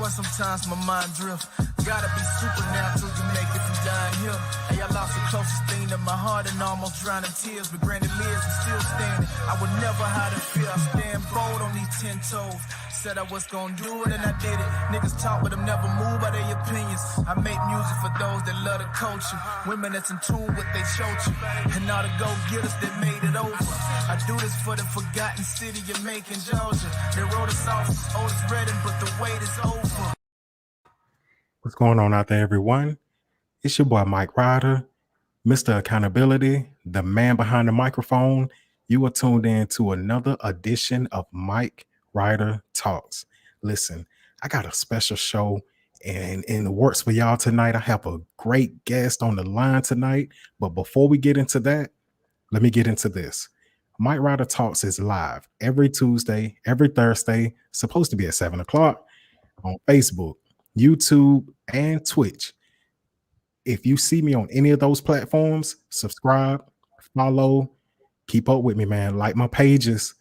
swear sometimes my mind drift. Gotta be supernatural, you make it from down here. Hey, I lost the closest thing to my heart and almost drowned in tears. But granted, lives are still standing. I would never hide in fear. I stand bold on these 10 toes. Said I was gonna do it and I did it. Niggas talk but them never move by their opinions. I make music for those that love the culture. Women that's in tune with they culture. And all the go-getters that made it over. I do this for the forgotten city of Macon, Georgia. They wrote us off as Otis Redding, but the wait is over. What's going on out there, everyone? It's your boy Mike Ryder, Mr. Accountability, the man behind the microphone. You are tuned in to another edition of Mike Ryder Talks. Listen, I got a special show and in the works for y'all tonight. I have a great guest on the line tonight. But before we get into that, let me get into this. Mike Ryder Talks is live every Tuesday, every Thursday, supposed to be at 7 o'clock on Facebook, YouTube, and Twitch. If you see me on any of those platforms, subscribe, follow, keep up with me, man. Like my pages.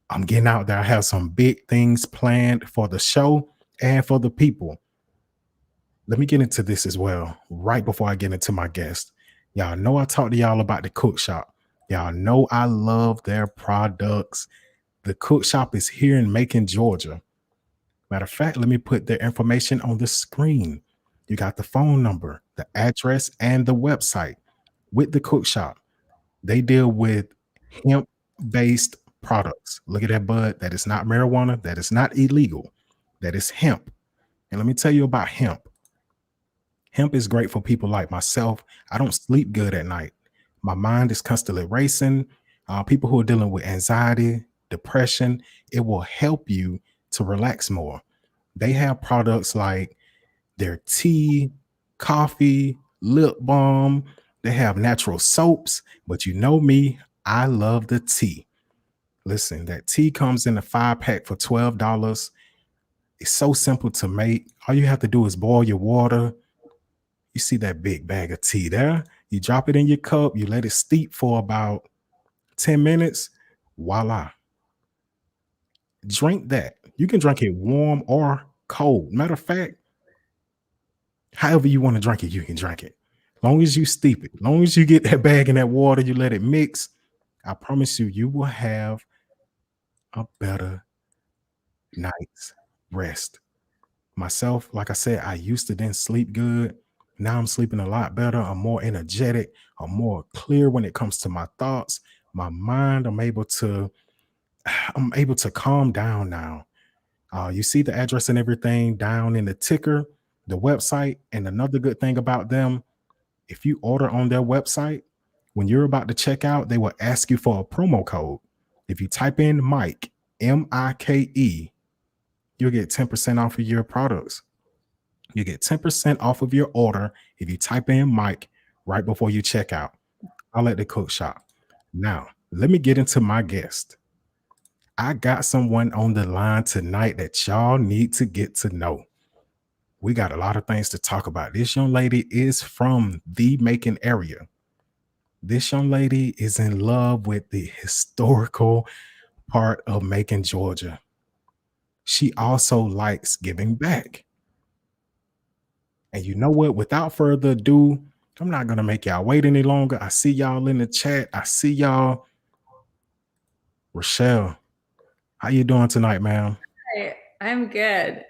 I'm getting out there. I have some big things planned for the show and for the people. Let me get into this as well, right before I get into my guest. Y'all know I talked to y'all about the cook shop. Y'all know I love their products. The cook shop is here in Macon, Georgia. Matter of fact, let me put their information on the screen. You got the phone number, the address, and the website with the cook shop. They deal with hemp-based products. Look at that bud. That is not marijuana. That is not illegal. That is hemp. And let me tell you about hemp. Hemp is great for people like myself. I don't sleep good at night. My mind is constantly racing. People who are dealing with anxiety, depression, it will help you to relax more. They have products like their tea, coffee, lip balm. They have natural soaps, but you know me, I love the tea. Listen, that tea comes in a 5-pack for $12. It's so simple to make. All you have to do is boil your water. You see that big bag of tea there? You drop it in your cup. You let it steep for about 10 minutes. Voila. Drink that. You can drink it warm or cold. Matter of fact, however you want to drink it, you can drink it. Long as you steep it, long as you get that bag in that water, you let it mix, I promise you, you will have a better night's rest. Myself, like I said, I used to then sleep good. Now I'm sleeping a lot better. I'm more energetic. I'm more clear when it comes to my thoughts, my mind. I'm able to calm down now. You see the address and everything down in the ticker, the website. And another good thing about them, if you order on their website, when you're about to check out, they will ask you for a promo code. If you type in Mike, M-I-K-E, you'll get 10% off of your products. You get 10% off of your order if you type in Mike right before you check out. I'll at the cook shop. Now, let me get into my guest. I got someone on the line tonight that y'all need to get to know. We got a lot of things to talk about. This young lady is from the Macon area. This young lady is in love with the historical part of Macon, Georgia. She also likes giving back. And you know what? Without further ado, I'm not going to make y'all wait any longer. I see y'all in the chat. I see y'all. Rochelle, how you doing tonight, ma'am? Hi, I'm good.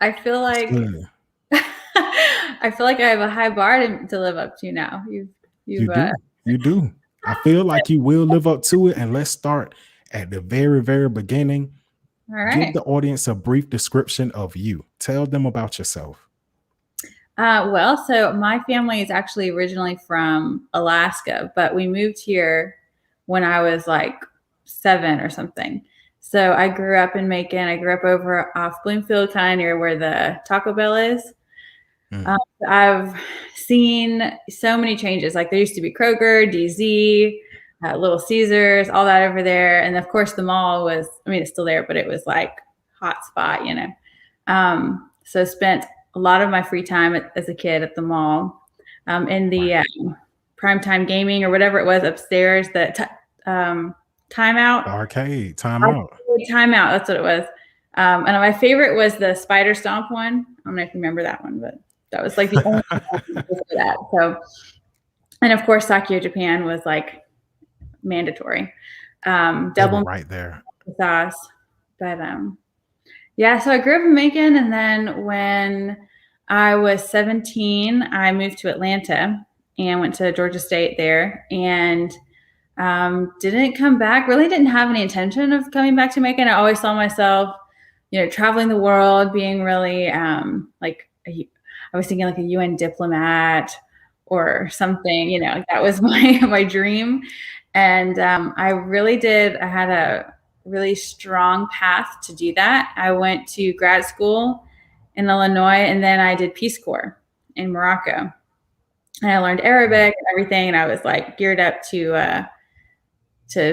I feel like Good. I feel like I have a high bar to live up to now. You do. I feel like you will live up to it. And let's start at the very, very beginning. All right. Give the audience a brief description of you. Tell them about yourself. Well, so my family is actually originally from Alaska, but we moved here when I was like 7 or something. So I grew up in Macon. I grew up over off Bloomfield, kind of near where the Taco Bell is. I've seen so many changes. Like there used to be Kroger, DZ, Little Caesars, all that over there. And of course the mall was, I mean, it's still there, but it was like hot spot, you know? So spent a lot of my free time as a kid at the mall, in the primetime gaming or whatever it was upstairs, that timeout. Arcade, timeout. Timeout, that's what it was. And my favorite was the spider stomp one. I don't know if you remember that one, but that was like the only one I could do for that. So, and of course, Sakio Japan was like mandatory. They were Double right there. sauce. But yeah, so I grew up in Macon, and then when I was 17, I moved to Atlanta and went to Georgia State there, and didn't come back. Really didn't have any intention of coming back to Macon. I always saw myself, traveling the world, being really like I was thinking like a UN diplomat or something. That was my dream. And I had a really strong path to do that. I went to grad school in Illinois, and then I did Peace Corps in Morocco. And I learned Arabic and everything, and I was like geared up to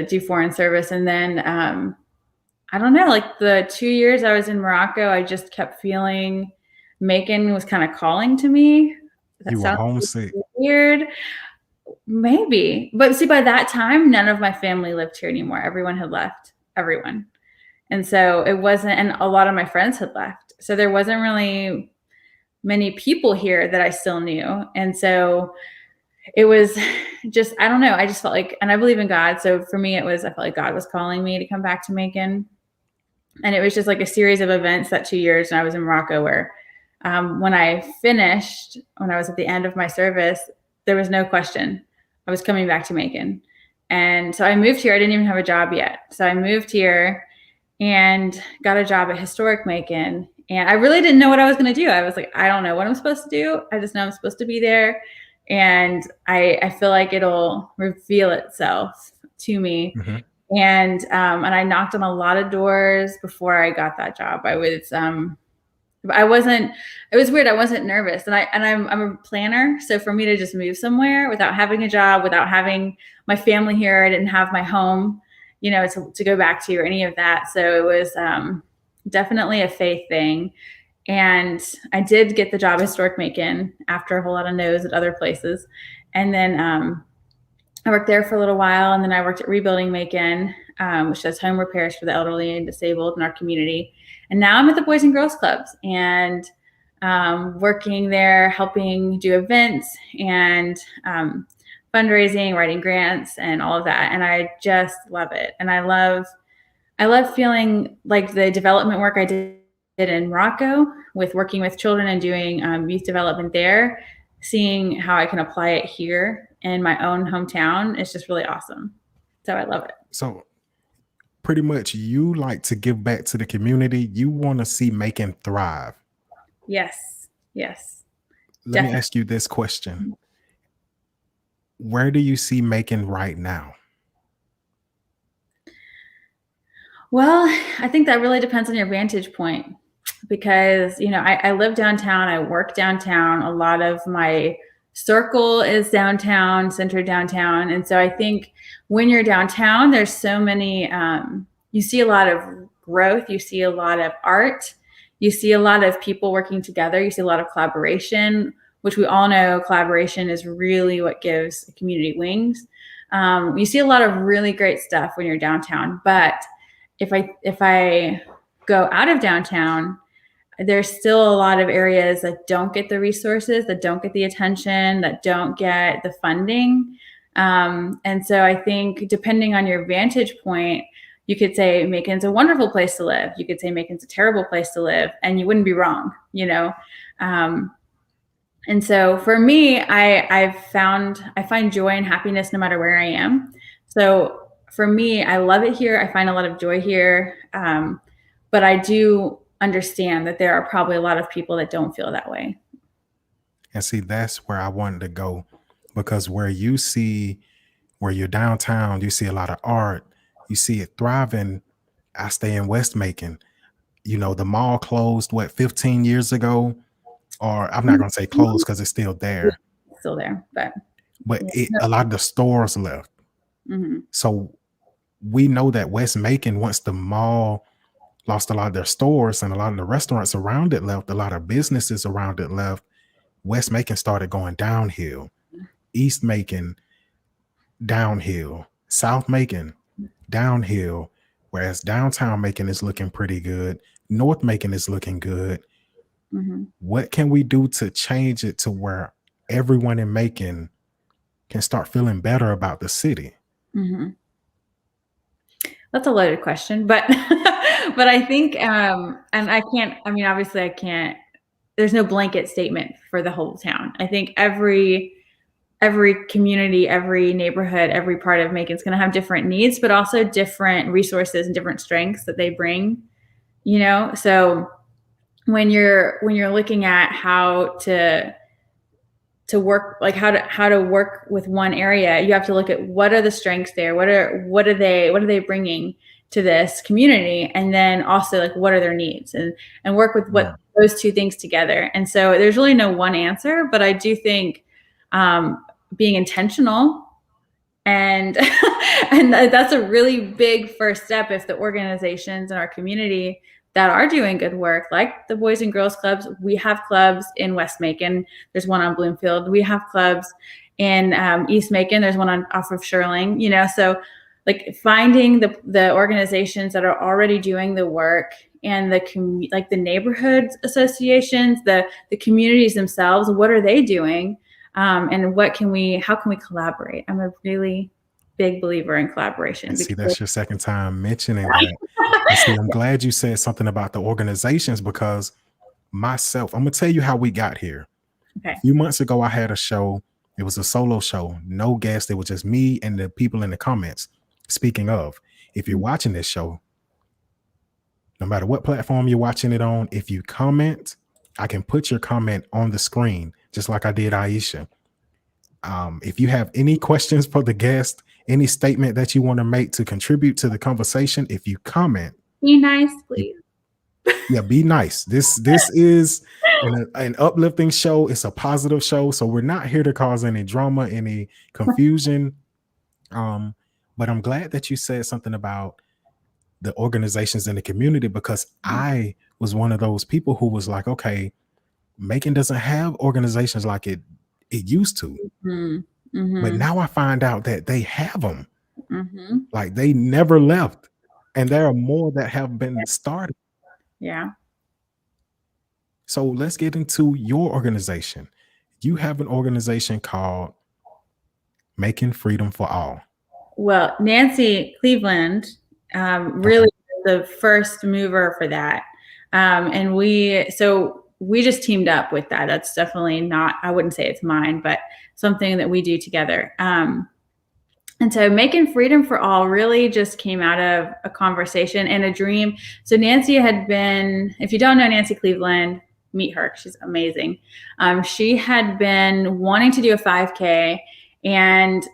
do foreign service. And then I don't know, like the 2 years I was in Morocco, I just kept feeling Macon was kind of calling to me. You were homesick. Weird. Maybe. But see, by that time, none of my family lived here anymore. Everyone had left. Everyone. And so it wasn't, and a lot of my friends had left. So there wasn't really many people here that I still knew. And so it was just, I don't know. I just felt like, and I believe in God. So for me, I felt like God was calling me to come back to Macon. And it was just like a series of events that 2 years when I was in Morocco where when I finished, when I was at the end of my service, there was no question. I was coming back to Macon. And so I moved here. I didn't even have a job yet. So I moved here and got a job at Historic Macon. And I really didn't know what I was going to do. I was like, I don't know what I'm supposed to do. I just know I'm supposed to be there. And I feel like it'll reveal itself to me. Mm-hmm. And I knocked on a lot of doors before I got that job. It was weird. I wasn't nervous, and I'm a planner. So for me to just move somewhere without having a job, without having my family here, I didn't have my home, to go back to or any of that. So it was definitely a faith thing. And I did get the job at Historic Macon after a whole lot of no's at other places. And then I worked there for a little while, and then I worked at Rebuilding Macon, which does home repairs for the elderly and disabled in our community. And now I'm at the Boys and Girls Clubs and working there, helping do events and fundraising, writing grants, and all of that. And I just love it. And I love feeling like the development work I did in Morocco with working with children and doing youth development there, seeing how I can apply it here in my own hometown is just really awesome. So I love it. So pretty much you like to give back to the community. You want to see Macon thrive. Yes. Let me ask you this question. Where do you see Macon right now? Well, I think that really depends on your vantage point because, I live downtown. I work downtown. A lot of my circle is downtown, centered downtown. And so I think when you're downtown, there's so many, you see a lot of growth. You see a lot of art. You see a lot of people working together. You see a lot of collaboration, which we all know collaboration is really what gives a community wings. You see a lot of really great stuff when you're downtown. But if I go out of downtown, there's still a lot of areas that don't get the resources, that don't get the attention, that don't get the funding. And so I think depending on your vantage point, you could say Macon's a wonderful place to live. You could say Macon's a terrible place to live, and you wouldn't be wrong, And so for me, I find joy and happiness no matter where I am. So for me, I love it here. I find a lot of joy here. But I do understand that there are probably a lot of people that don't feel that way. And see, that's where I wanted to go, because where you're downtown, you see a lot of art, you see it thriving. I stay in West Macon. The mall closed 15 years ago, or I'm not going to say closed because it's still there. It's still there, but a lot of the stores left. Mm-hmm. So we know that West Macon, once the mall lost a lot of their stores and a lot of the restaurants around it left, a lot of businesses around it left, West Macon started going downhill. East Macon, downhill. South Macon, downhill. Whereas downtown Macon is looking pretty good. North Macon is looking good. Mm-hmm. What can we do to change it to where everyone in Macon can start feeling better about the city? Mm-hmm. That's a loaded question, but but I think and I can't, I mean, obviously I can't, there's no blanket statement for the whole town. I think every community, every neighborhood, every part of Macon is going to have different needs, but also different resources and different strengths that they bring, you know? So when you're looking at how to work, like how to work with one area, you have to look at what are the strengths there, what are they bringing to this community, and then also like what are their needs, and work with what those two things together. And so there's really no one answer, but I do think being intentional and and that's a really big first step. If the organizations in our community that are doing good work, like the Boys and Girls Clubs, we have clubs in West Macon. There's one on Bloomfield. We have clubs in East Macon. There's one off of Shirling, you know, so like finding the organizations that are already doing the work, and like the neighborhood associations, the communities themselves, what are they doing? And how can we collaborate? I'm a really big believer in collaboration. And see, that's your second time mentioning that. And see, I'm glad you said something about the organizations, because myself, I'm gonna tell you how we got here. Okay. A few months ago, I had a show. It was a solo show, no guest. It was just me and the people in the comments. Speaking of, if you're watching this show, no matter what platform you're watching it on, if you comment, I can put your comment on the screen, just like I did Aisha. If you have any questions for the guest, any statement that you want to make to contribute to the conversation, if you comment, be nice, please. Yeah, be nice. This is an uplifting show. It's a positive show, so we're not here to cause any drama, any confusion. But I'm glad that you said something about the organizations in the community, because I was one of those people who was like, okay, Macon doesn't have organizations like it used to. Mm-hmm. But now I find out that they have them. Mm-hmm. Like they never left. And there are more that have been started. Yeah. So let's get into your organization. You have an organization called Macon Freedom For All. Well, Nancy Cleveland really the first mover for that. And we just teamed up with that. That's definitely not, I wouldn't say it's mine, but something that we do together. And so Macon Freedom For All really just came out of a conversation and a dream. So Nancy had been, if you don't know Nancy Cleveland, meet her. She's amazing. She had been wanting to do a 5K, and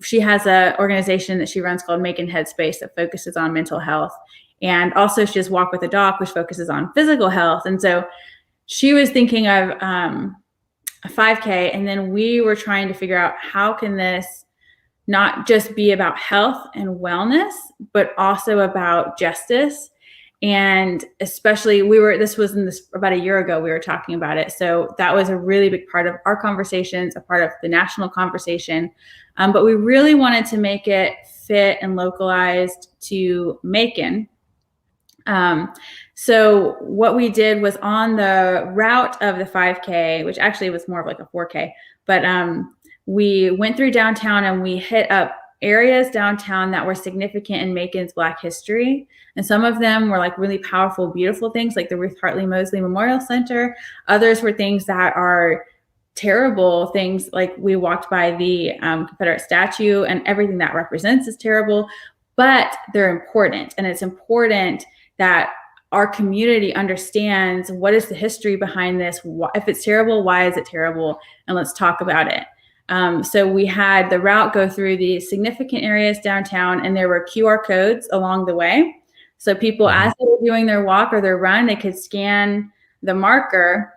she has an organization that she runs called Macon Headspace that focuses on mental health. And also she does Walk with a Doc, which focuses on physical health. And so she was thinking of a 5K. And then we were trying to figure out how can this not just be about health and wellness, but also about justice. And especially this was about a year ago, we were talking about it. So that was a really big part of our conversations, a part of the national conversation. But we really wanted to make it fit and localized to Macon. So what we did was on the route of the 5K, which actually was more of like a 4K, but we went through downtown and we hit up areas downtown that were significant in Macon's Black history. And some of them were like really powerful, beautiful things like the Ruth Hartley Mosley Memorial Center. Others were things that are terrible things, like we walked by the Confederate statue, and everything that represents is terrible, but they're important. And it's important that our community understands what is the history behind this. If it's terrible, why is it terrible? And let's talk about it. So we had the route go through the significant areas downtown, and there were QR codes along the way. So people, as they were doing their walk or their run, they could scan the marker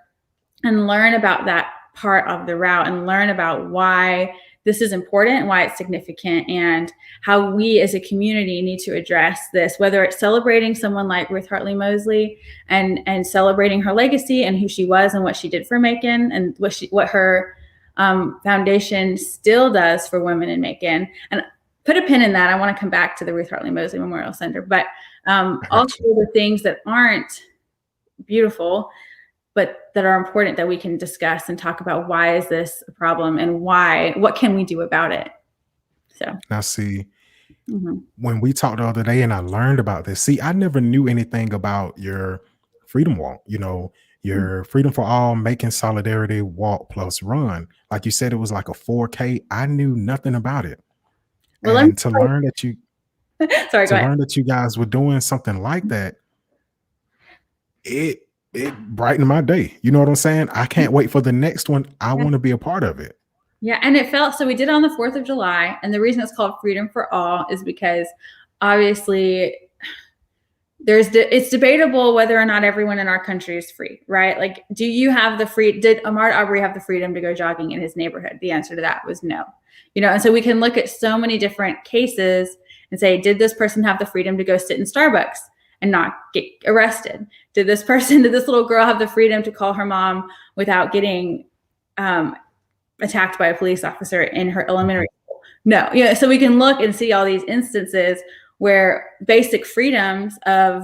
and learn about that part of the route and learn about why this is important, why it's significant, and how we as a community need to address this, whether it's celebrating someone like Ruth Hartley Mosley and celebrating her legacy and who she was and what she did for Macon and what her foundation still does for women in Macon. And put a pin in that. I want to come back to the Ruth Hartley Mosley Memorial Center, but also the things that aren't beautiful, but that are important that we can discuss and talk about why is this a problem and what can we do about it? So, Now, see, mhm. when we talked the other day and I learned about this, see, I never knew anything about your freedom walk, your Freedom for All Making Solidarity Walk Plus Run. Like you said, it was like a 4K. I knew nothing about it. Well, And to learn sorry, go ahead. that you guys were doing something like that, it brightened my day. You know what I'm saying? I can't wait for the next one. I want to be a part of it. Yeah, and it felt so. We did it on the 4th of July, and the reason it's called Freedom for All is because obviously it's debatable whether or not everyone in our country is free, right? Like, do you have did Ahmaud Arbery have the freedom to go jogging in his neighborhood? The answer to that was no. And so we can look at so many different cases and say, did this person have the freedom to go sit in Starbucks and not get arrested? Did this little girl have the freedom to call her mom without getting attacked by a police officer in her elementary school? No. So we can look and see all these instances where basic freedoms of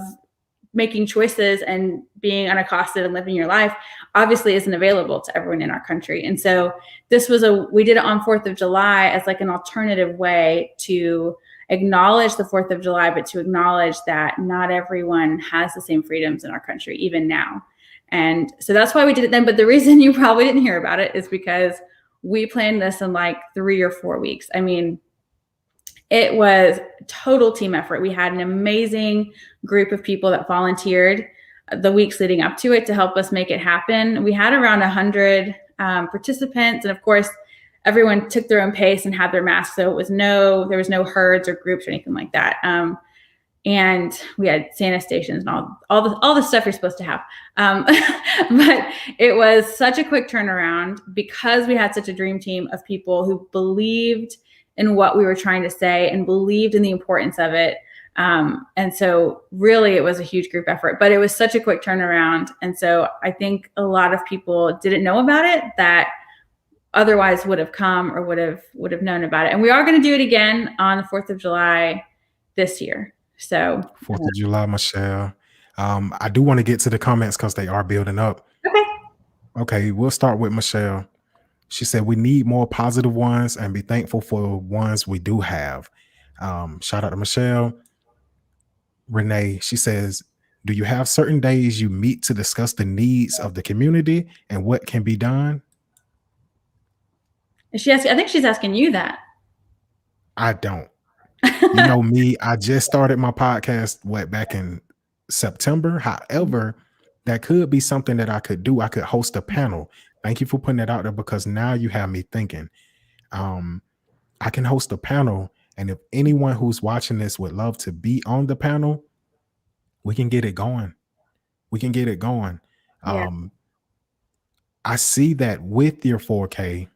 making choices and being unaccosted and living your life obviously isn't available to everyone in our country. And so we did it on 4th of July as like an alternative way to acknowledge the 4th of July, but to acknowledge that not everyone has the same freedoms in our country, even now. And so that's why we did it then. But the reason you probably didn't hear about it is because we planned this in like 3 or 4 weeks. I mean, it was a total team effort. We had an amazing group of people that volunteered the weeks leading up to it to help us make it happen. We had around 100 participants. And of course, everyone took their own pace and had their masks. So there was no herds or groups or anything like that. And we had Santa stations and all the stuff you're supposed to have. But it was such a quick turnaround because we had such a dream team of people who believed in what we were trying to say and believed in the importance of it. And so really it was a huge group effort, but it was such a quick turnaround. And so I think a lot of people didn't know about it that otherwise would have come or would have known about it. And we are going to do it again on the 4th of July this year. So 4th of July, Michelle. I do want to get to the comments because they are building up. Okay, we'll start with Michelle. She said, we need more positive ones and be thankful for ones we do have. Shout out to Michelle. Renee, she says, do you have certain days you meet to discuss the needs of the community and what can be done? I think she's asking you that. I don't. You know me, I just started my podcast back in September. However, that could be something that I could do. I could host a panel. Thank you for putting that out there because now you have me thinking. I can host a panel, and if anyone who's watching this would love to be on the panel, we can get it going. Yeah. I see that with your 4K.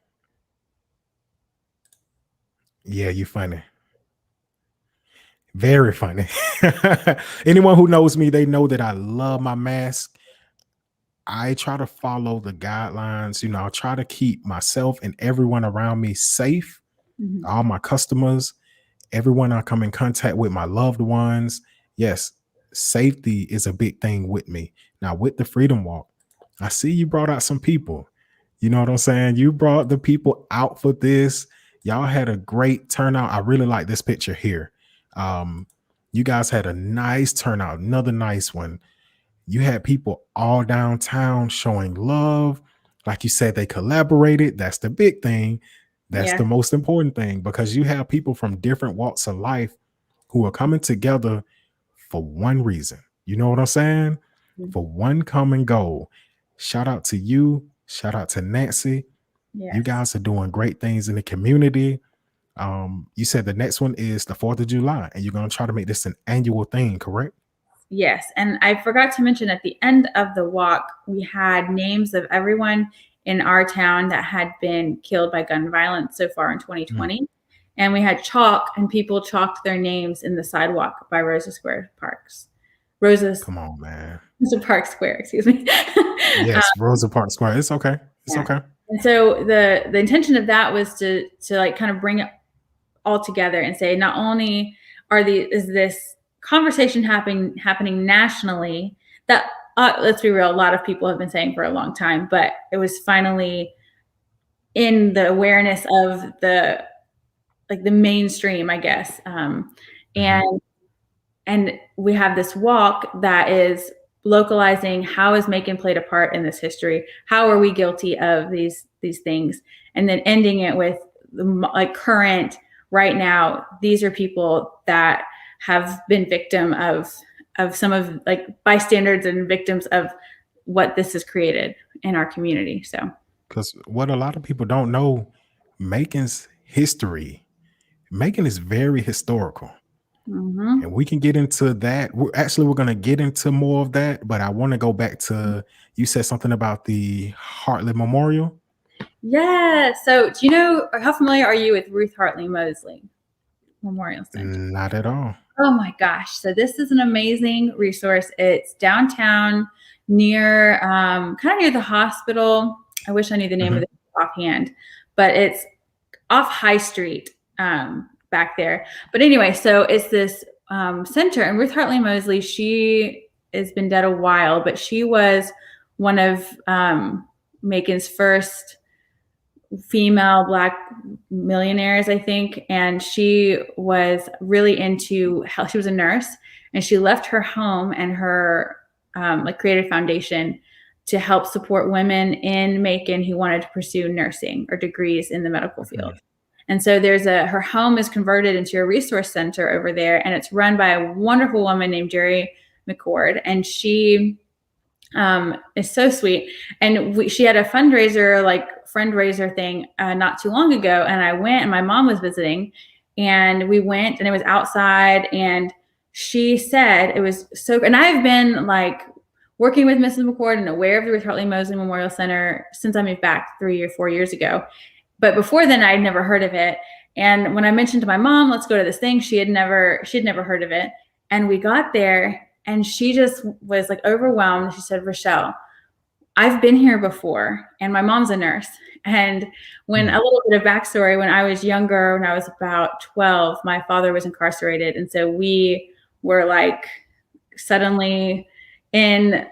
Yeah, you're funny. Very funny. Anyone who knows me, they know that I love my mask. I try to follow the guidelines. I try to keep myself and everyone around me safe. Mm-hmm. All my customers, everyone I come in contact with, my loved ones. Yes, safety is a big thing with me. Now, with the Freedom Walk, I see you brought out some people. You know what I'm saying? You brought the people out for this. Y'all had a great turnout. I really like this picture here. You guys had a nice turnout, another nice one. You had people all downtown showing love. Like you said, they collaborated. That's the big thing. That's the most important thing, because you have people from different walks of life who are coming together for one reason. You know what I'm saying? Mm-hmm. For one common goal. Shout out to you. Shout out to Nancy. Yes. You guys are doing great things in the community. You said the next one is the 4th of July, and you're going to try to make this an annual thing, correct? Yes. And I forgot to mention at the end of the walk, we had names of everyone in our town that had been killed by gun violence so far in 2020. Mm. And we had chalk, and people chalked their names in the sidewalk by Rosa Square Parks. Come on, man. Rosa Park Square, excuse me. Yes, Rosa Park Square. It's okay. It's okay. And so the intention of that was to like kind of bring it all together and say, not only is this conversation happening nationally, that let's be real, a lot of people have been saying for a long time, but it was finally in the awareness of the mainstream, I guess. And we have this walk that is localizing how has Macon played a part in this history? How are we guilty of these things? And then ending it with current, right now, these are people that have been victim of some of bystanders and victims of what this has created in our community. So, because what a lot of people don't know, Macon's history, Macon is very historical. And we can get into that. We're going to get into more of that, but I want to go back to, you said something about the Hartley Memorial. Yeah. So do you know, how familiar are you with Ruth Hartley Mosley Memorial Center? Not at all. Oh my gosh. So this is an amazing resource. It's downtown near, kind of near the hospital. I wish I knew the name of it offhand, but it's off High Street, back there. But anyway, so it's this center, and Ruth Hartley Mosley, she has been dead a while, but she was one of Macon's first female Black millionaires, I think. And she was really into health. She was a nurse, and she left her home and her created a foundation to help support women in Macon who wanted to pursue nursing or degrees in the medical field. And so her home is converted into a resource center over there, and it's run by a wonderful woman named Jerry McCord. And she is so sweet. And she had a fundraiser thing not too long ago. And I went, and my mom was visiting, and we went, and it was outside. And she said it was so, and I've been working with Mrs. McCord and aware of the Ruth Hartley Mosley Memorial Center since I moved back 3 or 4 years ago. But before then, I'd never heard of it. And when I mentioned to my mom, let's go to this thing, she'd never heard of it. And we got there, and she just was overwhelmed. She said, Rochelle, I've been here before, and my mom's a nurse. And when a little bit of backstory, when I was younger, when I was about 12, my father was incarcerated. And so we were suddenly in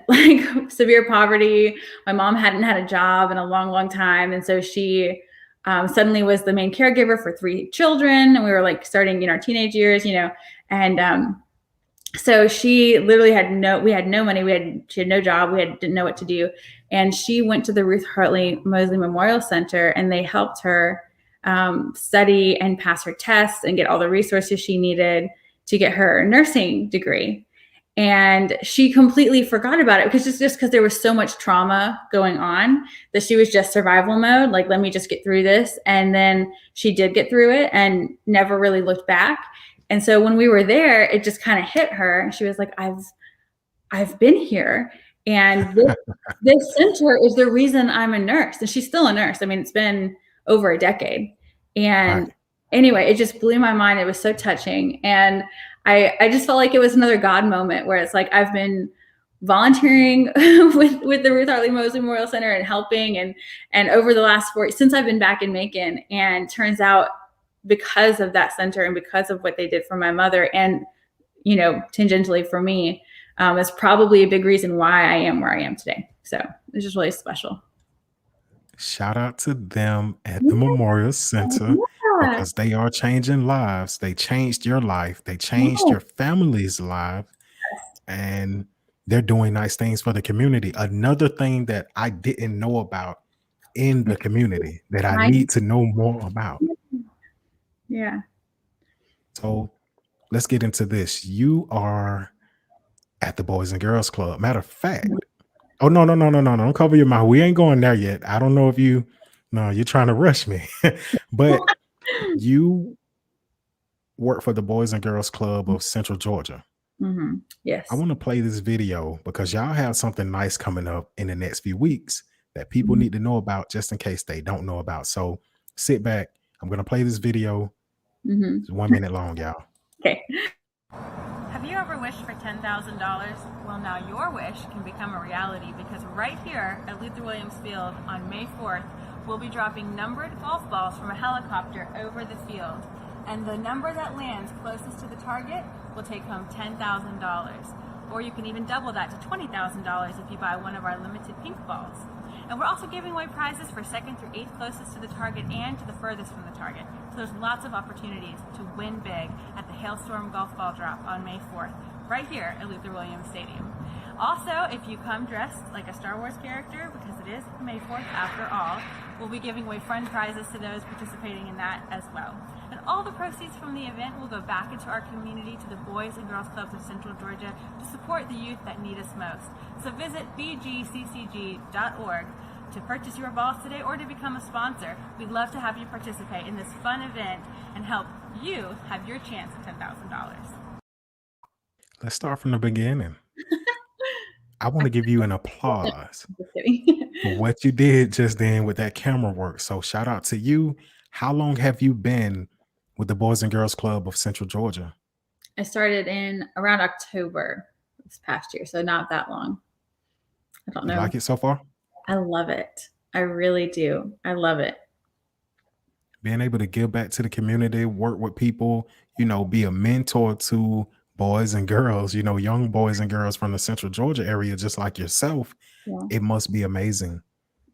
severe poverty. My mom hadn't had a job in a long, long time. And so she suddenly was the main caregiver for 3 children. And we were starting in our teenage years, and so she literally we had no money. She had no job. Didn't know what to do. And she went to the Ruth Hartley Mosley Memorial Center, and they helped her study and pass her tests and get all the resources she needed to get her nursing degree. And she completely forgot about it because there was so much trauma going on that she was just survival mode. Let me just get through this. And then she did get through it and never really looked back. And so when we were there, it just kind of hit her. She was like, I've been here. And this center is the reason I'm a nurse. And she's still a nurse. I mean, it's been over a decade. And anyway, it just blew my mind. It was so touching. And I just felt like it was another God moment where it's I've been volunteering with the Ruth Hartley Mosley Memorial Center and helping and over the last since I've been back in Macon. And turns out because of that center and because of what they did for my mother and, tangentially for me, is probably a big reason why I am where I am today. So it's just really special. Shout out to them at the Memorial Center. Because they are changing lives. They changed your life. They changed your family's life. And they're doing nice things for the community. Another thing that I didn't know about in the community that I need to know more about. Yeah. So let's get into this. You are at the Boys and Girls Club. Matter of fact. Oh, no. Don't cover your mouth. We ain't going there yet. I don't know if you're trying to rush me. But you work for the Boys and Girls Club of Central Georgia. Yes. I want to play this video because y'all have something nice coming up in the next few weeks that people need to know about just in case they don't know about. So sit back. I'm going to play this video. It's 1 minute long, y'all. Okay. Have you ever wished for $10,000? Well, now your wish can become a reality because right here at Luther Williams Field on May 4th, we'll be dropping numbered golf balls from a helicopter over the field. And the number that lands closest to the target will take home $10,000. or you can even double that to $20,000 if you buy one of our limited pink balls. And we're also giving away prizes for 2nd through 8th closest to the target and to the furthest from the target. So there's lots of opportunities to win big at the Hailstorm Golf Ball Drop on May 4th, right here at Luther Williams Stadium. Also, if you come dressed like a Star Wars character, because it is May 4th after all, we'll be giving away fun prizes to those participating in that as well. And all the proceeds from the event will go back into our community to the Boys and Girls Clubs of Central Georgia to support the youth that need us most. So visit bgccg.org to purchase your balls today or to become a sponsor. We'd love to have you participate in this fun event and help you have your chance at $10,000. Let's start from the beginning. I want to give you an applause Just kidding. for what you did just then with that camera work. So shout out to you. How long have you been with the Boys and Girls Club of Central Georgia? I started in around October this past year, so not that long. I don't know. You like it so far? I love it. I really do. I love it. Being able to give back to the community, work with people, be a mentor to boys and girls, young boys and girls from the Central Georgia area, just like yourself. Yeah. It must be amazing.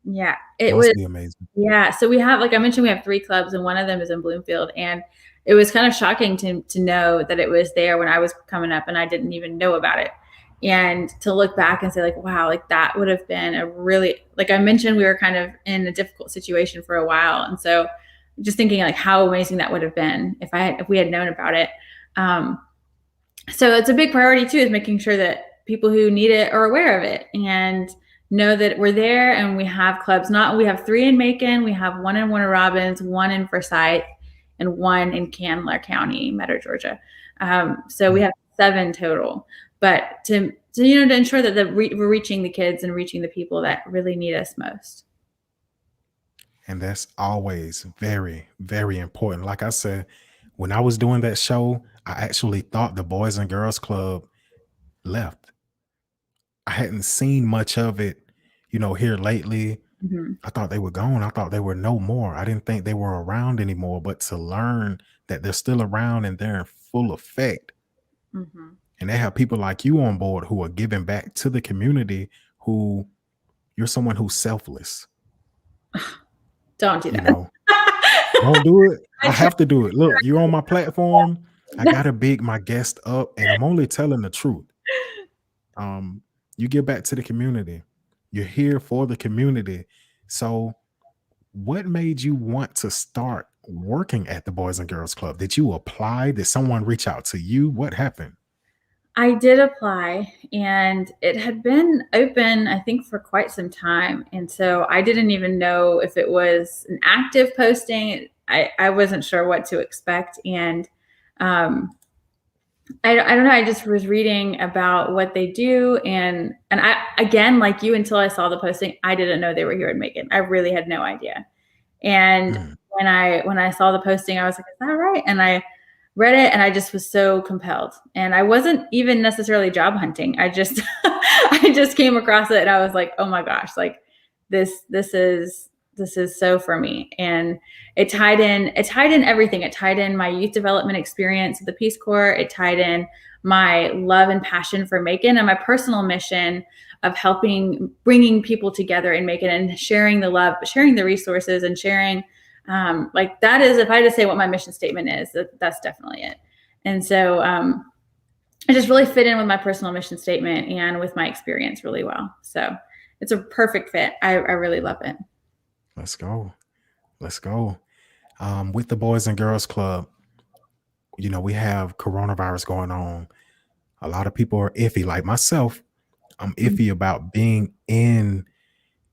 Yeah, It must be amazing. Yeah. So we have, like I mentioned, we have 3 clubs and one of them is in Bloomfield. And it was kind of shocking to know that it was there when I was coming up and I didn't even know about it. And to look back and say like, wow, like that would have been a really, like I mentioned, we were kind of in a difficult situation for a while. And so just thinking like how amazing that would have been if we had known about it. So it's a big priority too, is making sure that people who need it are aware of it and know that we're there. And we have clubs, we have 3 in Macon, we have 1 in Warner Robins, 1 in Forsyth, and 1 in Candler County, Metro Georgia. So we have 7 total, but to ensure that we're reaching the kids and reaching the people that really need us most. And that's always very, very important. Like I said, when I was doing that show, I actually thought the Boys and Girls Club left. I hadn't seen much of it, here lately. Mm-hmm. I thought they were gone. I thought they were no more. I didn't think they were around anymore. But to learn that they're still around and they're in full effect, Mm-hmm. and they have people like you on board who are giving back to the community, who you're someone who's selfless. Don't do that. Don't do it. I have to do it. Look, you're on my platform. I gotta big my guest up, and I'm only telling the truth. You give back to the community. You're here for the community. So what made you want to start working at the Boys and Girls Club? Did you apply? Did someone reach out to you? What happened? I did apply, and it had been open, I think, for quite some time. And so I didn't even know if it was an active posting. I wasn't sure what to expect. And I don't know. I just was reading about what they do. And I, again, like you, until I saw the posting, I didn't know they were here in Macon. I really had no idea. And when I saw the posting, I was like, is that right? And I read it and I just was so compelled. And I wasn't even necessarily job hunting. I just came across it and I was like, oh my gosh, like this is so for me. And it tied in everything. It tied in my youth development experience at the Peace Corps. It tied in my love and passion for Macon and my personal mission of bringing people together in Macon and sharing the love, sharing the resources and sharing, like that is, if I had to say what my mission statement is, that's definitely it. And so, it just really fit in with my personal mission statement and with my experience really well. So it's a perfect fit. I really love it. Let's go. With the Boys and Girls Club, we have coronavirus going on. A lot of people are iffy, like myself. I'm iffy about being in,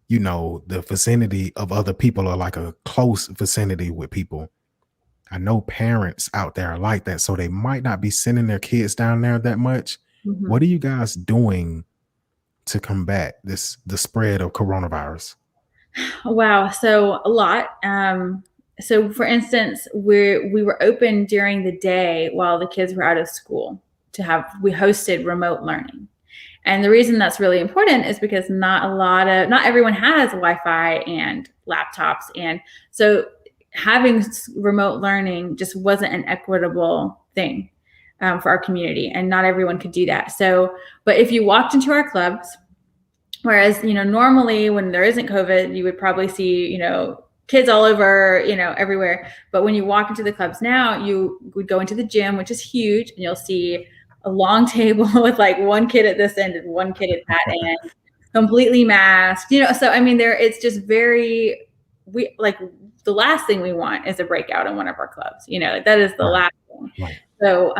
the vicinity of other people, or like a close vicinity with people. I know parents out there are like that, so they might not be sending their kids down there that much. Mm-hmm. What are you guys doing to combat the spread of coronavirus? Wow. So a lot. So for instance, we were open during the day while the kids were out of school we hosted remote learning. And the reason that's really important is because not everyone has Wi-Fi and laptops. And so having remote learning just wasn't an equitable thing. for our community, and not everyone could do that. So, but if you walked into our clubs, whereas, normally when there isn't COVID, you would probably see, kids all over, everywhere. But when you walk into the clubs now, you would go into the gym, which is huge, and you'll see a long table with like one kid at this end and one kid at that end, completely masked, So, I mean, it's just the last thing we want is a breakout in one of our clubs, that is the last thing. Right. So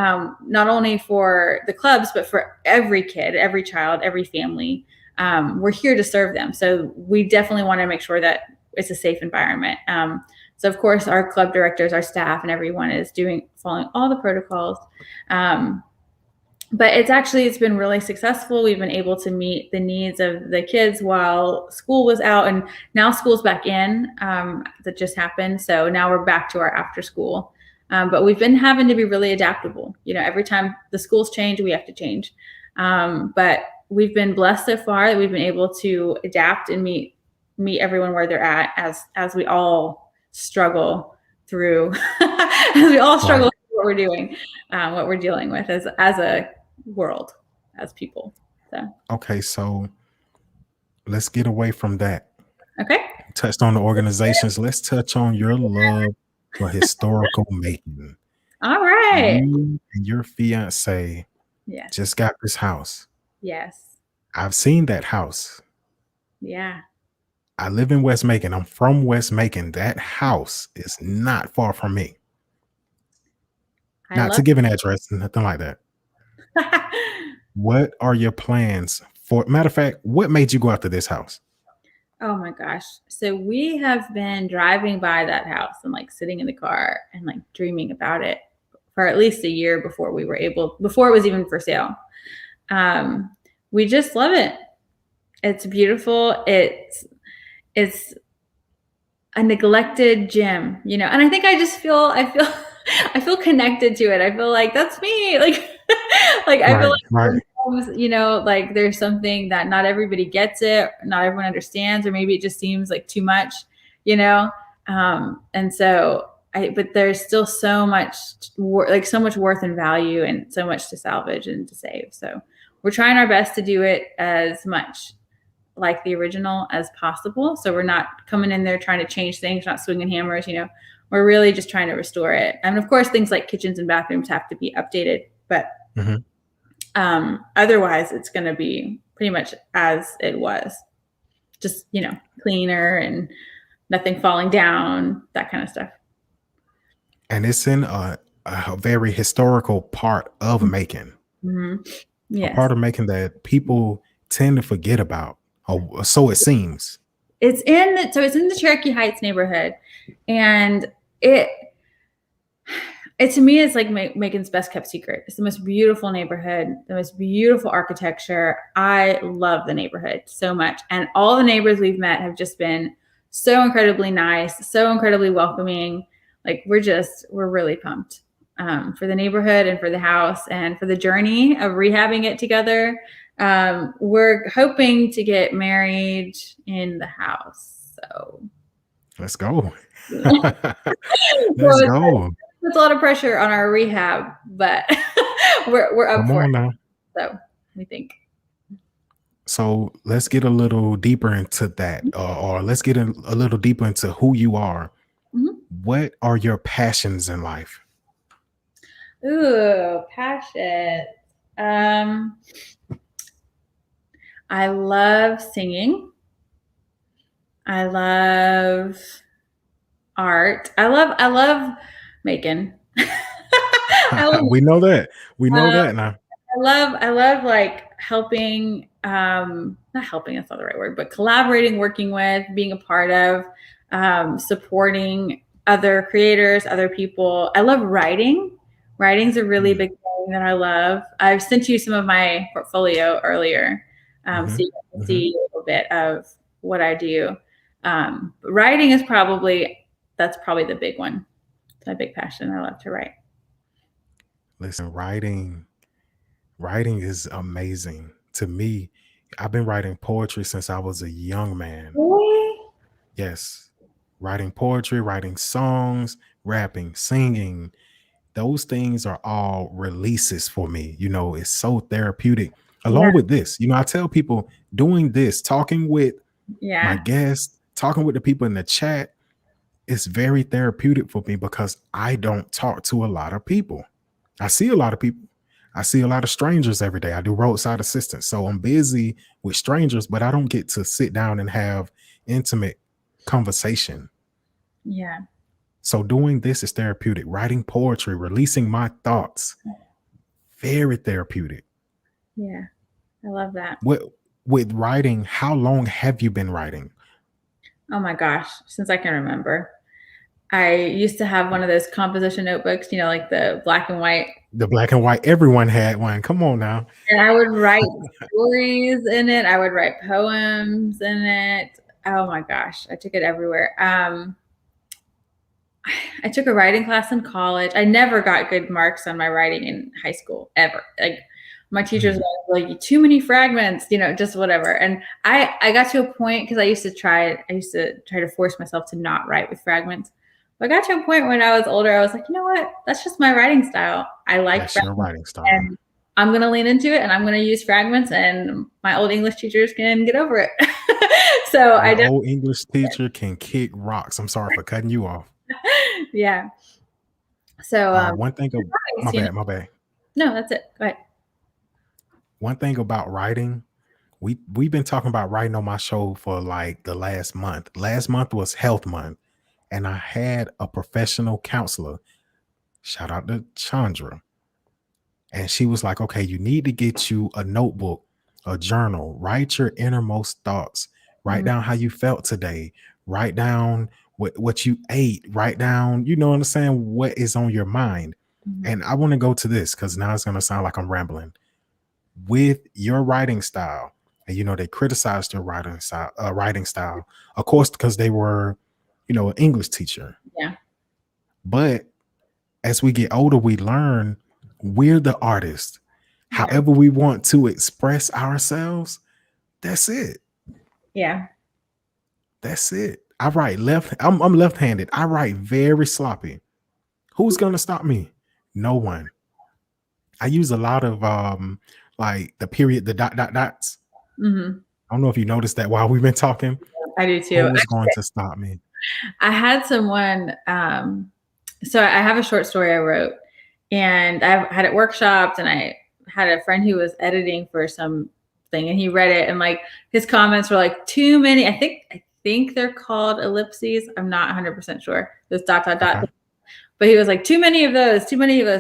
not only for the clubs, but for every kid, every child, every family, we're here to serve them. So we definitely want to make sure that it's a safe environment. So of course, our club directors, our staff, and everyone is following all the protocols. But it's been really successful. We've been able to meet the needs of the kids while school was out, and now school's back in. That just happened. So now we're back to our after school. But we've been having to be really adaptable. Every time the schools change, we have to change. But we've been blessed so far that we've been able to adapt and meet everyone where they're at as we all struggle through, through what we're doing, what we're dealing with as a world, as people. So. Okay, so let's get away from that. Okay. Touched on the organizations. Let's touch on your love for historical Macon. All right. You and your fiance just got this house. Yes. I've seen that house. Yeah. I live in West Macon. I'm from West Macon. That house is not far from me. Not to give an address, nothing like that. What are your plans for? Matter of fact, what made you go after this house? Oh my gosh. So we have been driving by that house and like sitting in the car and like dreaming about it for at least a year before it was even for sale. We just love it. It's beautiful. It's a neglected gym, and I think I feel connected to it. I feel like that's me. Like I feel like sometimes, like there's something that not everybody gets it, not everyone understands, or maybe it just seems like too much, and so but there's still so much worth and value, and so much to salvage and to save. So we're trying our best to do it as much like the original as possible. So we're not coming in there trying to change things, not swinging hammers, we're really just trying to restore it. And of course, things like kitchens and bathrooms have to be updated, but otherwise it's going to be pretty much as it was, just, cleaner and nothing falling down, that kind of stuff. And it's in a very historical part of Macon. Mm-hmm. Yes. A part of Macon that people tend to forget about. Oh, so it seems. It's in the Cherokee Heights neighborhood, and it to me is like Macon's best kept secret. It's the most beautiful neighborhood, the most beautiful architecture. I love the neighborhood so much, and all the neighbors we've met have just been so incredibly nice, so incredibly welcoming. Like we're really pumped for the neighborhood and for the house and for the journey of rehabbing it together. We're hoping to get married in the house. So let's go. Let's go. There's a lot of pressure on our rehab, but we're up for it. Now. So we think. So let's get a little deeper into that, or let's get a little deeper into who you are. Mm-hmm. What are your passions in life? Ooh, passion. I love singing. I love art. I love Macon. We know that. We know that now. I love like helping, not helping, that's not the right word, but collaborating, working with, being a part of, supporting other creators, other people. I love writing. Writing's a really big thing that I love. I've sent you some of my portfolio earlier. So you can see a little bit of what I do. But writing is that's probably the big one. It's my big passion. I love to write. Listen, writing is amazing to me. I've been writing poetry since I was a young man. Really? Yes. Writing poetry, writing songs, rapping, singing. those things are all releases for me. It's so therapeutic. Yeah. Along with this, I tell people doing this, talking with my Yeah. guests, talking with the people in the chat, it's very therapeutic for me because I don't talk to a lot of people. I see a lot of people. I see a lot of strangers every day. I do roadside assistance. So I'm busy with strangers, but I don't get to sit down and have intimate conversation. Yeah. So doing this is therapeutic. Writing poetry, releasing my thoughts, very therapeutic. Yeah. I love that. With writing, how long have you been writing? Oh my gosh, since I can remember. I used to have one of those composition notebooks, like the black and white. The black and white, everyone had one. Come on now. And I would write stories in it. I would write poems in it. Oh my gosh, I took it everywhere. I took a writing class in college. I never got good marks on my writing in high school, ever. Like my teachers were like, too many fragments, just whatever. And I got to a point because I used to try to force myself to not write with fragments. But I got to a point when I was older, I was like, you know what? That's just my writing style. I like That's your writing style. And I'm going to lean into it and I'm going to use fragments, and my old English teachers can get over it. So my old English teacher can kick rocks. I'm sorry for cutting you off. Yeah. So one thing my bad. No, that's it. Go ahead. One thing about writing, we've been talking about writing on my show for like the last month. Last month was Health Month, and I had a professional counselor. Shout out to Chandra. And she was like, okay, you need to get you a notebook, a journal, write your innermost thoughts, write down how you felt today, write down what you ate, write down, you know what I'm saying, what is on your mind. And I want to go to this because now it's going to sound like I'm rambling. With your writing style, and they criticized your writing style, of course, because they were, an English teacher. Yeah. But as we get older, we learn we're the artist. Yeah. However we want to express ourselves, that's it. Yeah. That's it. I write I'm left-handed. I write very sloppy. Who's gonna stop me? No one. I use a lot of like the period, the dots. I don't know if you noticed that while we've been talking. I do too. Who's going to stop me? I had someone, so I have a short story I wrote, and I had it workshopped, and I had a friend who was editing for something, and he read it, and like his comments were like too many. I think they're called ellipses. I'm not 100% sure. Those dot. Okay. But he was like, too many of those.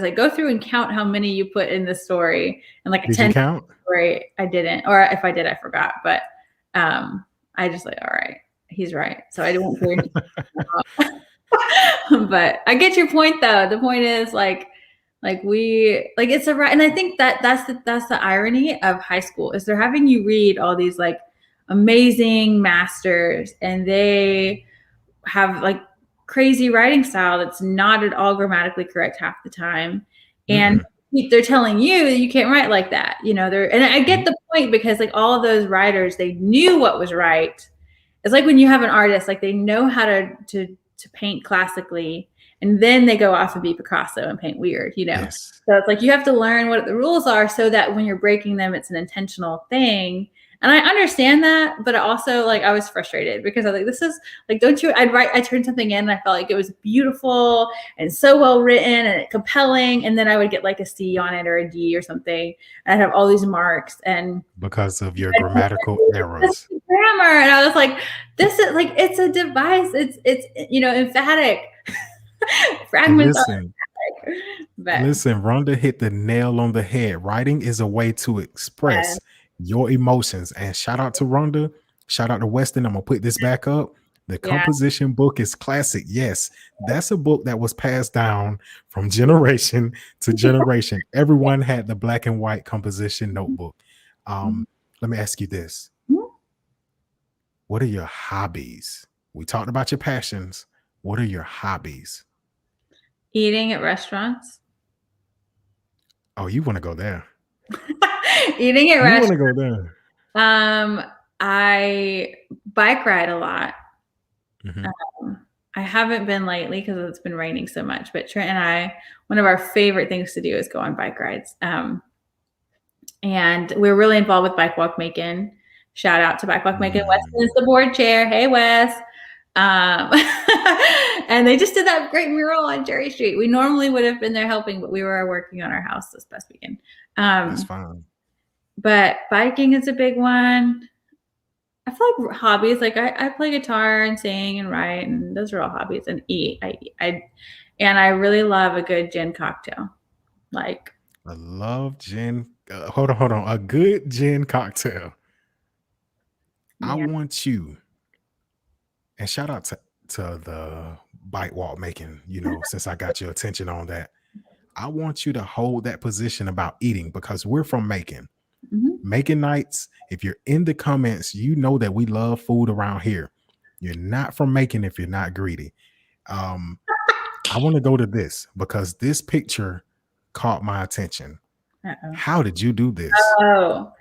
Like, go through and count how many you put in the story. And like a 10 story, I didn't. Or if I did, I forgot. But I just like, all right, he's right. So I didn't do anything. But I get your point though. The point is like it's and I think that's the irony of high school is they're having you read all these like amazing masters, and they have like crazy writing style that's not at all grammatically correct half the time. And they're telling you that you can't write like that. And I get the point because like all of those writers, they knew what was right. It's like when you have an artist, like they know how to paint classically, and then they go off and be Picasso and paint weird, Yes. So it's like you have to learn what the rules are so that when you're breaking them, it's an intentional thing. And I understand that, but also like I was frustrated because I was like, this is like, I turned something in and I felt like it was beautiful and so well written and compelling. And then I would get like a C on it or a D or something. And I'd have all these marks, and because of your grammatical errors. Grammar. And I was like, this is like, it's a device. It's emphatic. Fragments. Listen, Rhonda hit the nail on the head. Writing is a way to express your emotions. And shout out to Rhonda. Shout out to Weston. I'm gonna put this back up. The composition book is classic. Yes, that's a book that was passed down from generation to generation. Everyone had the black and white composition notebook. Let me ask you this. What are your hobbies? We talked about your passions. What are your hobbies? Eating at restaurants. Oh, you want to go there? Eating at restaurants. You want to go there? I bike ride a lot. I haven't been lately because it's been raining so much, but Trent and I, one of our favorite things to do is go on bike rides. And we're really involved with Bike Walk Macon. Shout out to Bike Walk Macon. Weston is the board chair. Hey, Wes. And they just did that great mural on Cherry Street. We normally would have been there helping, but we were working on our house this past weekend. That's fine. But biking is a big one. I feel like hobbies, like I play guitar and sing and write, and those are all hobbies. And eat. I really love a good gin cocktail. Like, I love gin. Hold on. A good gin cocktail. yeah. I want you, and shout out to the Bike Walk Macon, since I got your attention on that. I want you to hold that position about eating, because we're from Macon. Macon nights, if you're in the comments, you know that we love food around here. You're not from Macon if you're not greedy. I want to go to this because this picture caught my attention. Uh-oh. How did you do this? Oh,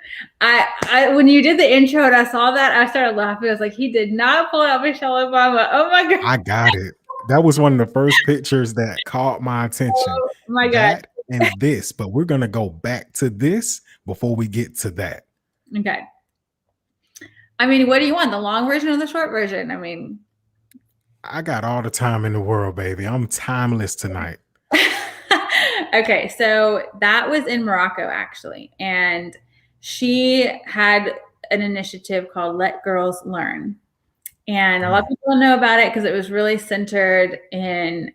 I when you did the intro and I saw that, I started laughing. I was like, he did not pull out Michelle Obama. Oh my God. I got it. That was one of the first pictures that caught my attention. Oh my God. And this, but we're going to go back to this before we get to that. Okay. I mean, what do you want? The long version or the short version? I mean, I got all the time in the world, baby. I'm timeless tonight. Okay. So that was in Morocco, actually. And she had an initiative called Let Girls Learn. And a lot of people don't know about it because it was really centered in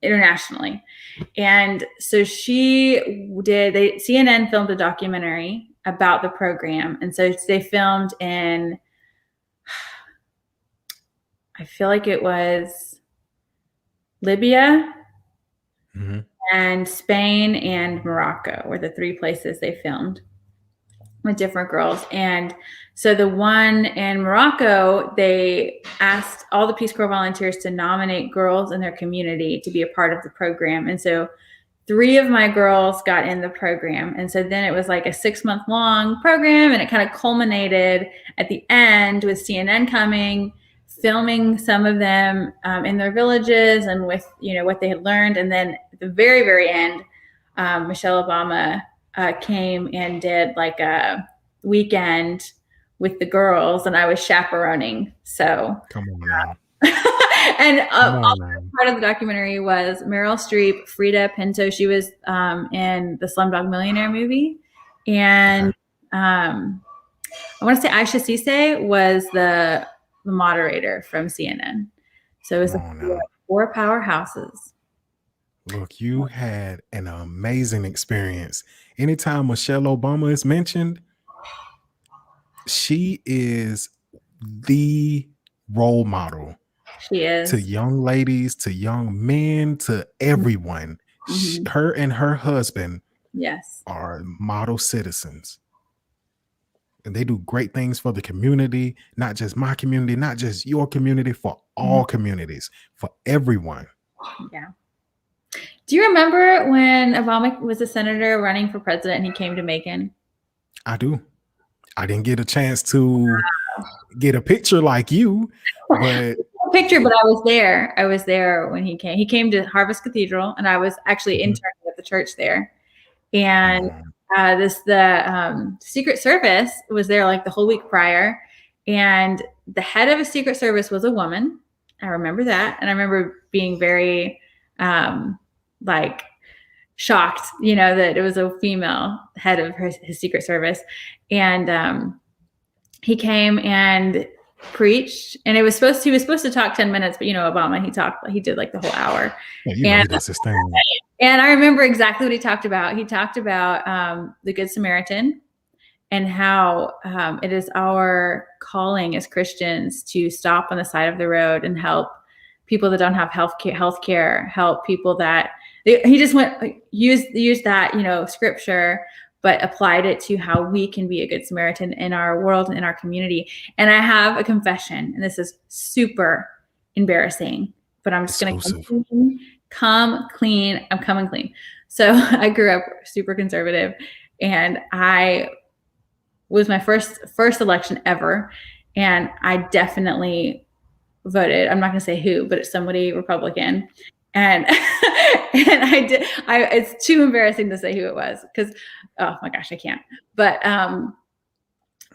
internationally. And so CNN filmed a documentary about the program. And so they filmed in, I feel like it was Libya and Spain and Morocco were the three places they filmed with different girls. And so the one in Morocco, they asked all the Peace Corps volunteers to nominate girls in their community to be a part of the program. And so 3 of my girls got in the program. And so then it was like a 6-month long program, and it kind of culminated at the end with CNN coming, filming some of them in their villages and with, what they had learned. And then at the very, very end, Michelle Obama came and did like a weekend with the girls, and I was chaperoning. So come on now. And also part of the documentary was Meryl Streep, Frida Pinto. She was in the Slumdog Millionaire movie, and I want to say Aisha Sise was the moderator from CNN. So it was 4 powerhouses. Look, you had an amazing experience. Anytime Michelle Obama is mentioned, she is the role model. She is. To young ladies, to young men, to everyone. Her and her husband are model citizens. And they do great things for the community, not just my community, not just your community, for all communities, for everyone. Yeah. Do you remember when Obama was a senator running for president and he came to Macon? I do. I didn't get a chance to get a picture like you, but but I was there. I was there when he came. He came to Harvest Cathedral, and I was actually interning at the church there. And the Secret Service was there like the whole week prior, and the head of a Secret Service was a woman. I remember that, and I remember being very shocked, that it was a female head of his Secret Service. And he came and preached, and he was supposed to talk 10 minutes, but Obama, he did like the whole hour. Yeah, that's his thing. And I remember exactly what he talked about. He talked about the Good Samaritan and how it is our calling as Christians to stop on the side of the road and help people that don't have health care, help people that he just used that, scripture, but applied it to how we can be a good Samaritan in our world and in our community. And I have a confession, and this is super embarrassing, but I'm just going to come clean. I'm coming clean. So I grew up super conservative, and I was my first election ever. And I definitely voted. I'm not going to say who, but it's somebody Republican. And it's too embarrassing to say who it was because, oh my gosh, I can't. But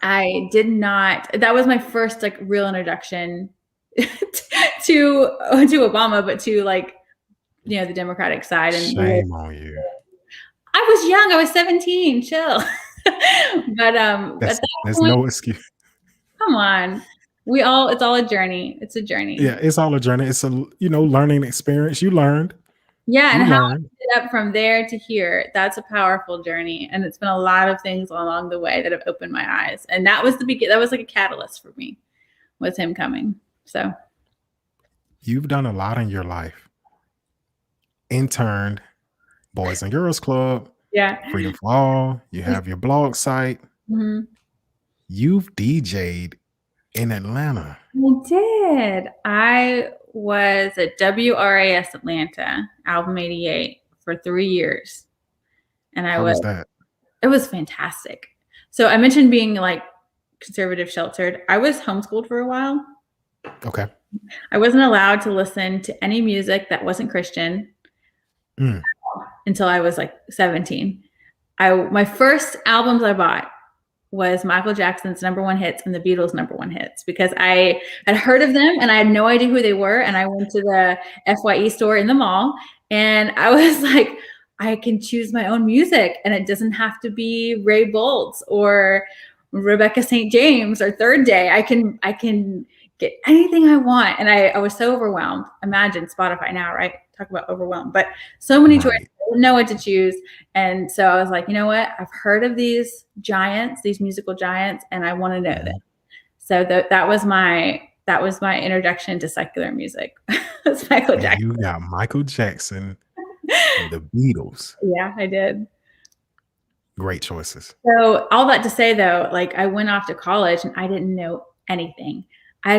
I did not. That was my first like real introduction to Obama, but to like, you know, the Democratic side. And shame on you. I was young. I was 17. Chill. But at that there's point, no excuse. come on. It's all a journey. It's a journey. Yeah, it's all a journey. It's a learning experience. You learned. Yeah, and how I ended up from there to here, that's a powerful journey. And it's been a lot of things along the way that have opened my eyes. And that was that was like a catalyst for me, was him coming. So you've done a lot in your life. Interned, Boys and Girls Club, yeah, Freedom for All. You have your blog site. Mm-hmm. You've DJ'd in Atlanta. I did. I was at WRAS Atlanta, Album 88, for 3 years. And How was that? It was fantastic. So I mentioned being like conservative sheltered. I was homeschooled for a while. Okay. I wasn't allowed to listen to any music that wasn't Christian until I was like 17. My first albums I bought was Michael Jackson's #1 hits and the Beatles' #1 hits, because I had heard of them and I had no idea who they were. And I went to the FYE store in the mall and I was like, I can choose my own music and it doesn't have to be Ray Boltz or Rebecca St. James or Third Day. I can get anything I want. And I was so overwhelmed. Imagine Spotify now, right? Talk about overwhelmed, but so many choices. I didn't know what to choose. And so I was like, you know what? I've heard of these giants, these musical giants, and I want to know them. So that was my introduction to secular music. It's Michael Jackson. You got Michael Jackson, the Beatles. Yeah, I did. Great choices. So all that to say though, like I went off to college and I didn't know anything. I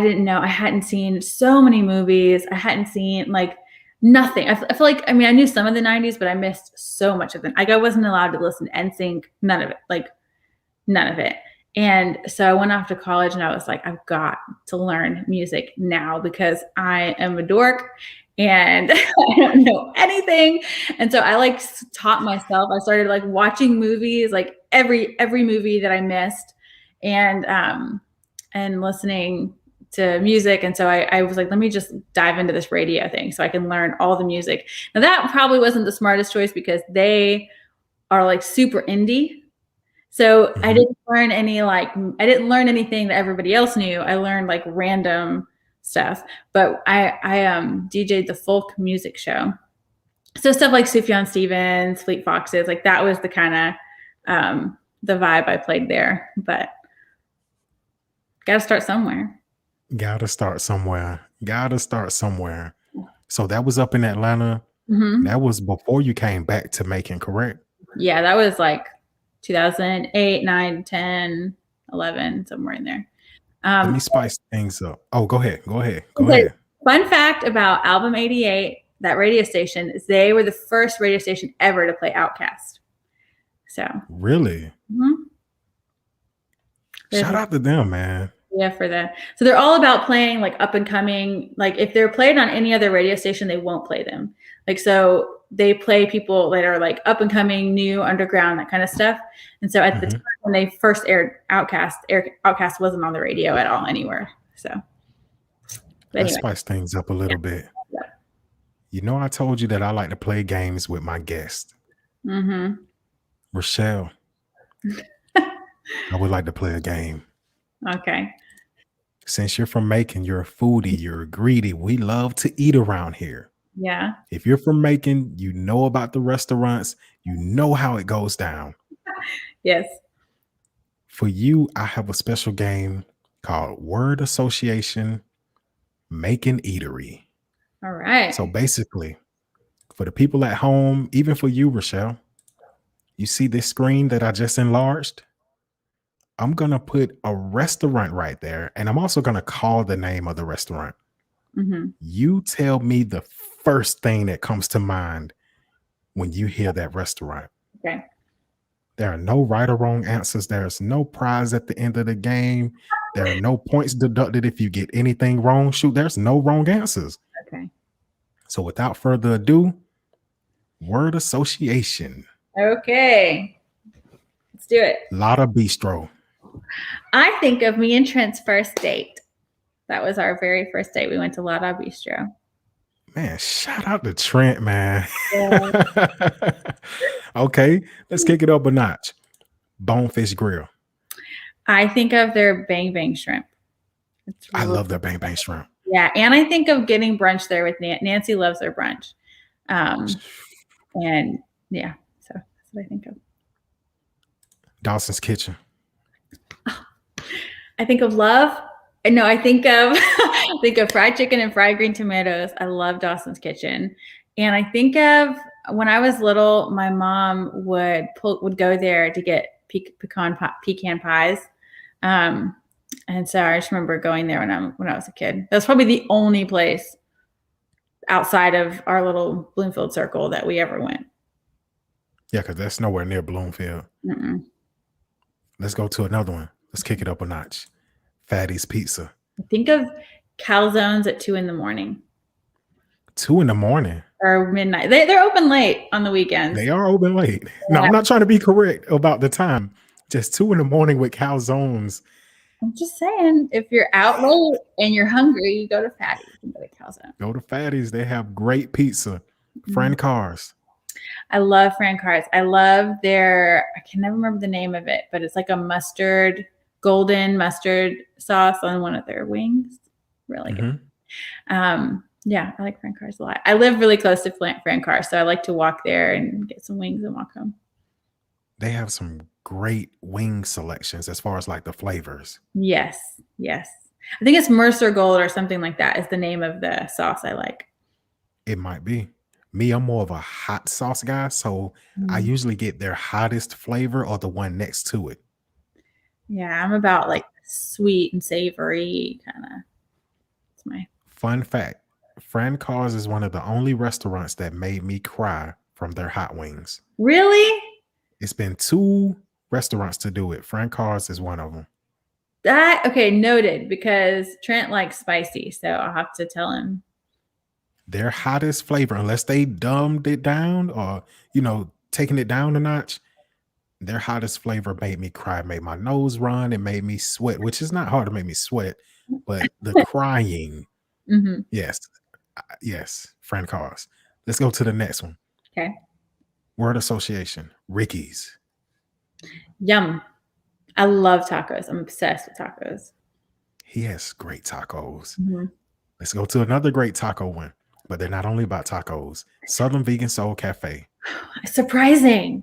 hadn't seen so many movies. I hadn't seen like nothing. I feel like, I mean, I knew some of the 90s, but I missed so much of them. Like I wasn't allowed to listen to NSYNC, none of it. And so I went off to college and I was like, I've got to learn music now because I am a dork and I don't know anything. And so I like taught myself. I started like watching movies, like every movie that I missed and listening to music. And so I was like, let me just dive into this radio thing so I can learn all the music. Now that probably wasn't the smartest choice because they are like super indie. So I didn't learn anything that everybody else knew. I learned like random stuff, but I DJ'd the folk music show. So stuff like Sufjan Stevens, Fleet Foxes, like that was the kind of the vibe I played there, but gotta start somewhere. Gotta start somewhere. So that was up in Atlanta. That was before you came back to Macon, correct? Yeah, that was like 2008, 9, 10, 11, somewhere in there. Let me spice things up. Oh, go ahead. Fun fact about Album 88, that radio station, is they were the first radio station ever to play Outkast. So really? Shout out to them, man. Yeah, for that. So they're all about playing like up and coming. Like if they're played on any other radio station, they won't play them. Like, so they play people that are like up and coming, new, underground, that kind of stuff. And so at the time when they first aired Outkast wasn't on the radio at all anywhere. So let's spice things up a little bit. Yeah. You know, I told you that I like to play games with my guests. Rochelle, I would like to play a game. Okay. Since you're from Macon, you're a foodie, you're greedy. We love to eat around here. Yeah. If you're from Macon, you know about the restaurants, you know how it goes down. Yes. For you, I have a special game called Word Association Macon Eatery. All right. So basically, for the people at home, even for you, Rochelle, you see this screen that I just enlarged? I'm going to put a restaurant right there, and I'm also going to call the name of the restaurant. You tell me the first thing that comes to mind when you hear that restaurant. Okay. There are no right or wrong answers. There's no prize at the end of the game. There are no points deducted if you get anything wrong. Shoot, there's no wrong answers. Okay. So without further ado, word association. Okay. Let's do it. Lotta Bistro. I think of me and Trent's first date. That was our very first date. We went to Lotta Bistro. Man, shout out to Trent, man. Yeah. Okay, let's kick it up a notch. Bonefish Grill. I think of their Bang Bang shrimp. I love their Bang Bang shrimp. Yeah, and I think of getting brunch there with Nancy. Loves their brunch. And yeah, so that's what I think of. Dawson's Kitchen. I think of love. No, I think of fried chicken and fried green tomatoes. I love Dawson's Kitchen. And I think of when I was little, my mom would go there to get pecan pies. And so I just remember going there when I was a kid. That was probably the only place outside of our little Bloomfield circle that we ever went. Yeah, because that's nowhere near Bloomfield. Mm-mm. Let's go to another one. Let's kick it up a notch. Fatty's Pizza. I think of calzones at 2 a.m. 2 a.m. or midnight. They're open late on the weekends. They are open late. Yeah. No, I'm not trying to be correct about the time. Just 2 a.m. with calzones. I'm just saying, if you're out late and you're hungry, you go to Fatty's and go to calzone. Go to Fatty's. They have great pizza. Fran Cars. I love Fran Cars. I love their, I can never remember the name of it, but it's like a golden mustard sauce on one of their wings. Really good. Yeah, I like Fran Cars a lot. I live really close to Fran Cars, so I like to walk there and get some wings and walk home. They have some great wing selections as far as like the flavors. Yes. I think it's Mercer Gold or something like that is the name of the sauce I like. It might be. Me, I'm more of a hot sauce guy, so I usually get their hottest flavor or the one next to it. Yeah, I'm about like sweet and savory kind of. It's my fun fact. Fran Cars is one of the only restaurants that made me cry from their hot wings. Really? It's been 2 restaurants to do it. Fran Cars is one of them. Okay, noted, because Trent likes spicy, so I'll have to tell him. Their hottest flavor, unless they dumbed it down or, taking it down a notch, their hottest flavor made me cry, made my nose run, and made me sweat, which is not hard to make me sweat, but the crying. Yes, Fran Cars. Let's go to the next one. Okay. Word association, Ricky's. Yum. I love tacos. I'm obsessed with tacos. He has great tacos. Let's go to another great taco one, but they're not only about tacos. Southern Vegan Soul Cafe. Surprising.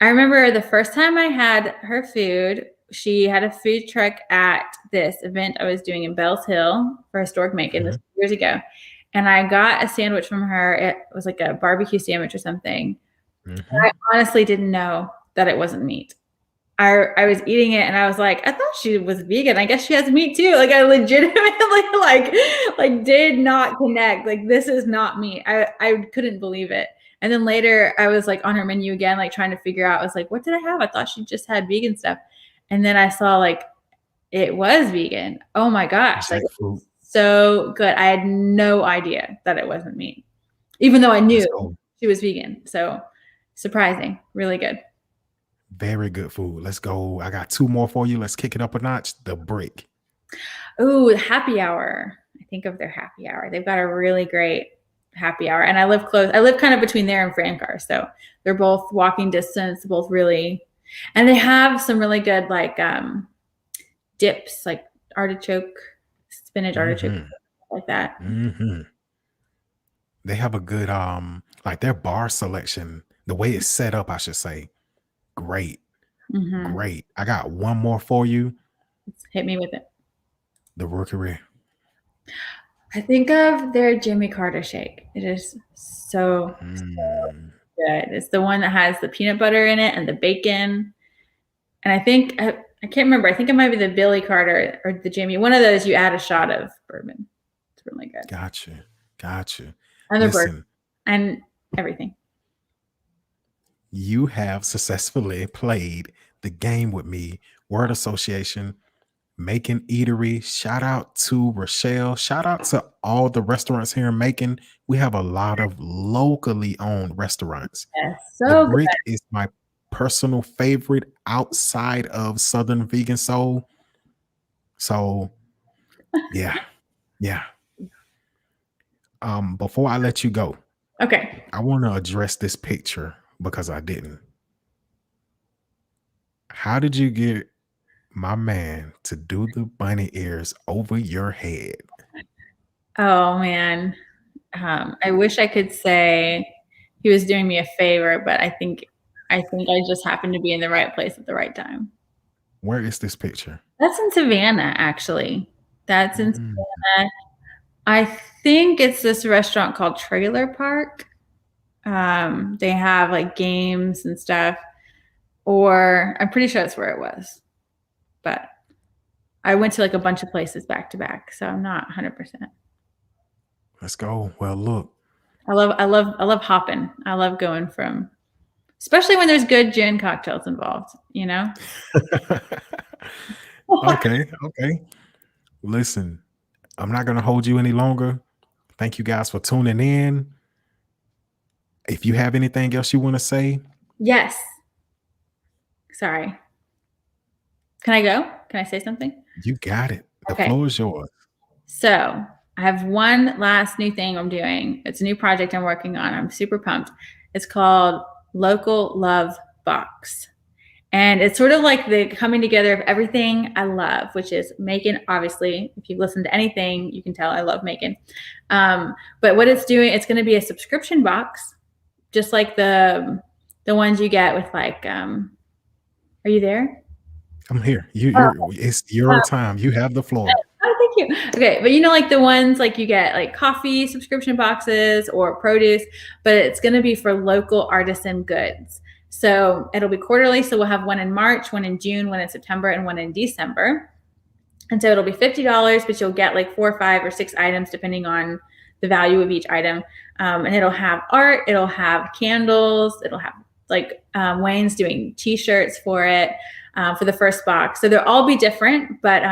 I remember the first time I had her food, she had a food truck at this event I was doing in Bells Hill for Historic Macon this years ago. And I got a sandwich from her. It was like a barbecue sandwich or something. I honestly didn't know that it wasn't meat. I was eating it and I was like, I thought she was vegan. I guess she has meat too. Like I legitimately like did not connect. Like this is not meat. I couldn't believe it. And then later I was like on her menu again, like trying to figure out, I was like, what did I have? I thought she just had vegan stuff. And then I saw like it was vegan. Oh my gosh. Like so good. I had no idea that it wasn't meat, even though I knew she was vegan. So surprising, really good. Very good food. Let's go. I got 2 more for you. Let's kick it up a notch. The Brick. Oh, happy hour. I think of their happy hour. They've got a really great happy hour. And I live close. I live kind of between there and Fran Cars. So they're both walking distance, both really, and they have some really good like dips, like artichoke, spinach artichoke, like that. They have a good like their bar selection, the way it's set up, I should say. Great. Great. I got 1 more for you. Hit me with it. The Rookery. I think of their Jimmy Carter shake. It is so good. It's the one that has the peanut butter in it and the bacon. And I think, I can't remember. I think it might be the Billy Carter or the Jimmy. One of those, you add a shot of bourbon. It's really good. Gotcha. And the bird and everything. you have successfully played the game with me. Word association, Macon Eatery. Shout out to Rochelle. Shout out to all the restaurants here in Macon. We have a lot of locally owned restaurants. Yes, The so good. Brick is my personal favorite outside of Southern Vegan Soul. So yeah, yeah. Before I let you go, Okay. I want to address this picture because I didn't. How did you get my man to do the bunny ears over your head? Oh man. I wish I could say he was doing me a favor, but I think I just happened to be in the right place at the right time. Where is this picture? That's in Savannah, actually. That's in Mm, Savannah. I think it's this restaurant called Trailer Park. They have like games and stuff, or I'm pretty sure that's where it was. But I went to like a bunch of places back to back, so I'm not 100%. let's go. Well, look. I love hopping. I love going from, especially when there's good gin cocktails involved, you know? Okay. Listen, I'm not going to hold you any longer. Thank you guys for tuning in. If you have anything else you want to say, Yes. Sorry. Can I go? Can I say something? you got it. The Okay. floor is yours. So I have one last new thing I'm doing. It's a new project I'm working on. I'm super pumped. It's called Local Love Box. And it's sort of like the coming together of everything I love, which is Macon. Obviously, if you've listened to anything, you can tell I love Macon. But what it's doing, it's going to be a subscription box, just like the ones you get with like, are you there? I'm here. It's your time. You have the floor. Oh, thank you. Okay, but you know, like the ones like you get like coffee subscription boxes or produce, but it's going to be for local artisan goods. So it'll be quarterly. So we'll have one in March, one in June, one in September, and one in December. And so it'll be $50, but you'll get like 4, 5, or 6 items depending on the value of each item. And it'll have art, it'll have candles, it'll have like Wayne's doing T-shirts for it for the first box. So they'll all be different, but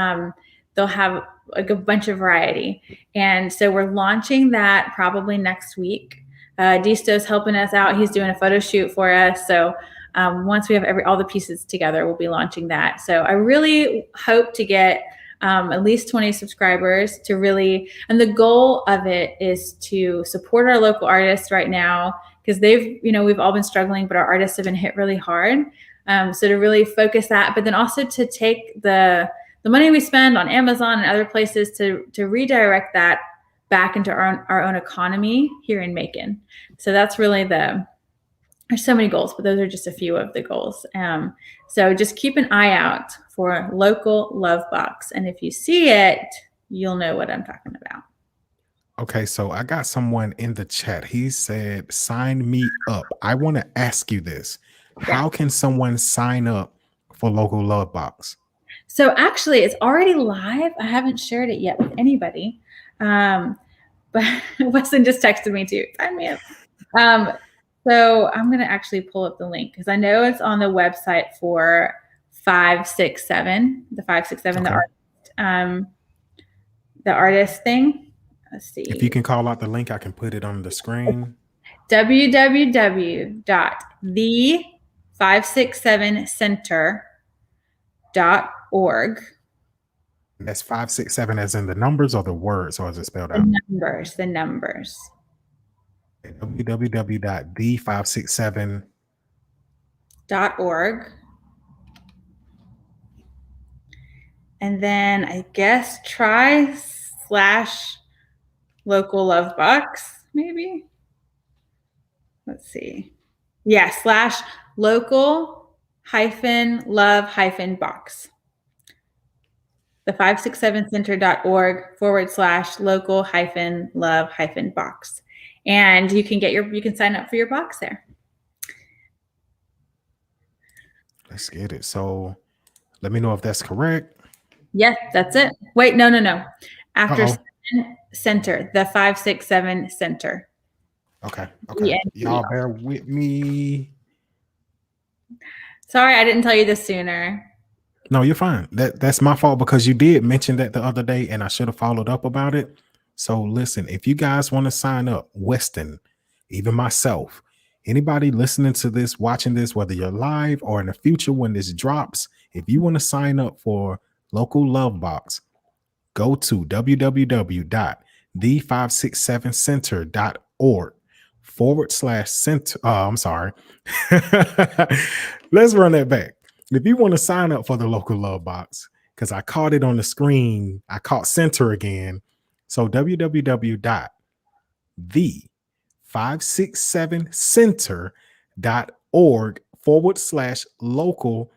they'll have like a bunch of variety. And so we're launching that probably next week. Disto's helping us out. He's doing a photo shoot for us. So once we have all the pieces together, we'll be launching that. So I really hope to get at least 20 subscribers to really, and the goal of it is to support our local artists right now because we've all been struggling, but our artists have been hit really hard. So to really focus that, but then also to take the money we spend on Amazon and other places to redirect that back into our own economy here in Macon. So that's really there's so many goals, but those are just a few of the goals. So just keep an eye out for Local Love Box. And if you see it, you'll know what I'm talking about. Okay, so I got someone in the chat. He said, sign me up. I want to ask you this. How can someone sign up for Local Love Box? So actually, it's already live. I haven't shared it yet with anybody. But Weston just texted me too. Sign me up. So I'm going to actually pull up the link because I know it's on the website for 567, the 567, Okay. the artist thing. Let's see. If you can call out the link, I can put it on the screen. www.the567center.org. That's 567 as in the numbers or the words, or is it spelled out? The numbers. www.the567.org. And then I guess try /local love box, maybe. Let's see. Yeah, /local -love -box. The 567center.org /local -love -box. And you can sign up for your box there. Let's get it. So let me know if that's correct. Yes, that's it. Wait, no. After center, the 567 center. Okay. Y'all bear with me. Sorry, I didn't tell you this sooner. No, you're fine. That's my fault because you did mention that the other day and I should have followed up about it. So listen, if you guys want to sign up, Weston, even myself, anybody listening to this, watching this, whether you're live or in the future when this drops, if you want to sign up for Local Love Box, go to www.the567center.org/center. I'm sorry. Let's run that back. If you want to sign up for the Local Love Box, because I caught it on the screen, I caught center again. So www.the567center.org/local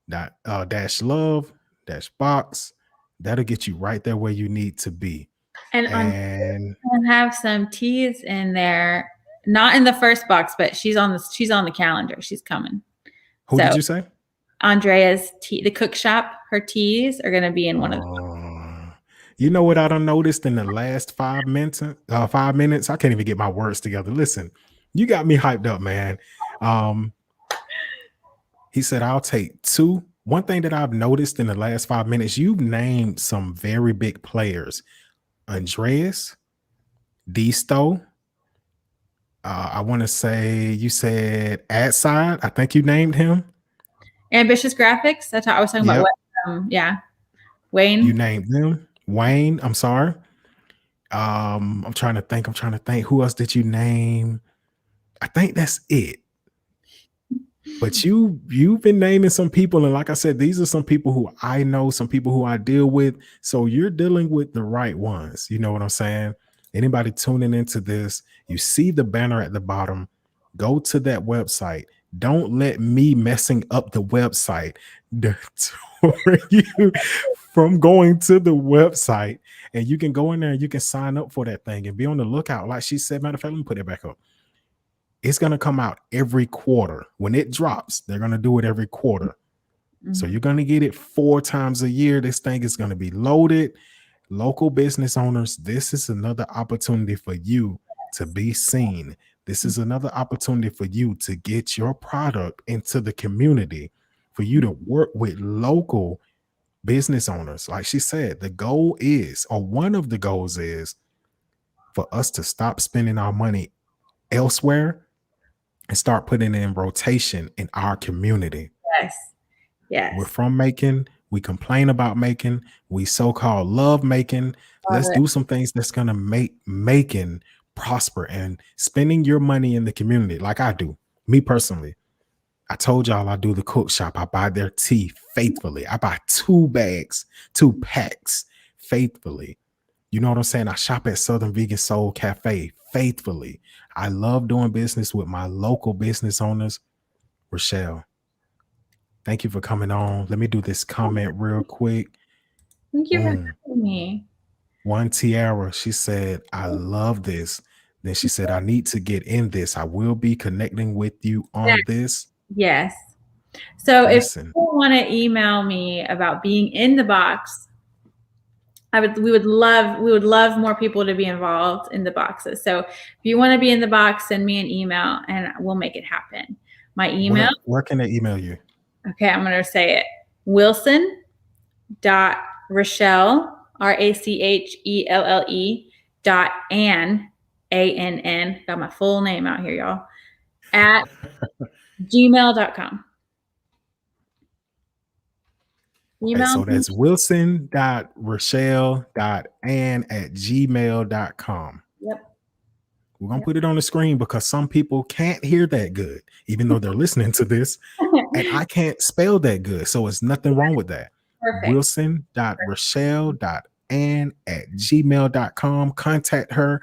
dash love dash box. That'll get you right there where you need to be. And I have some teas in there, not in the first box, but she's on the calendar. She's coming. Who did you say? Andrea's tea, the cook shop. Her teas are going to be in one of them. You know what I done noticed in the last 5 minutes? 5 minutes. I can't even get my words together. Listen, you got me hyped up, man. He said, I'll take 2. One thing that I've noticed in the last 5 minutes, you've named some very big players. Andreas, D-Stow. I want to say you said Adside. I think you named him. Ambitious Graphics. That's how I was talking about. Yeah. Wayne. You named them. Wayne. I'm sorry. I'm trying to think. Who else did you name? I think that's it. But you've been naming some people, and like I said, these are some people who I know, some people who I deal with. So you're dealing with the right ones. You know what I'm saying? Anybody tuning into this, you see the banner at the bottom. Go to that website. Don't let me messing up the website deter you from going to the website. And you can go in there and you can sign up for that thing and be on the lookout. Like she said, matter of fact, let me put it back up. It's going to come out every quarter. When it drops, they're going to do it every quarter. Mm-hmm. So you're going to get it 4 times a year. This thing is going to be loaded. Local business owners, this is another opportunity for you to be seen. This is another opportunity for you to get your product into the community, for you to work with local business owners. Like she said, the goal is, or one of the goals is, for us to stop spending our money elsewhere and start putting it in rotation in our community. Yes. We're from Macon. We complain about Macon. We so-called love Macon. Let's do some things that's going to make Macon prosper, and spending your money in the community like I do. Me personally, I told y'all I do the cook shop. I buy their tea faithfully. I buy 2 packs faithfully. You know what I'm saying? I shop at Southern Vegan Soul Cafe faithfully. I love doing business with my local business owners. Rochelle, thank you for coming on. Let me do this comment real quick. Thank you for having me. One Tiara, she said, I love this. Then she said, I need to get in this. I will be connecting with you on this. Yes. So if you want to email me about being in the box, we would love more people to be involved in the boxes. So if you want to be in the box, send me an email and we'll make it happen. My email. Where can I email you? Okay, I'm going to say it. Wilson.Rochelle, RACHELLE.ANN, ANN, got my full name out here, y'all, at gmail.com. Okay, so that's wilson.rochelle.ann@gmail.com. Yep. We're going to put it on the screen because some people can't hear that good, even though they're listening to this, and I can't spell that good. So it's nothing wrong with that. Wilson.rochelle.ann@gmail.com. Contact her.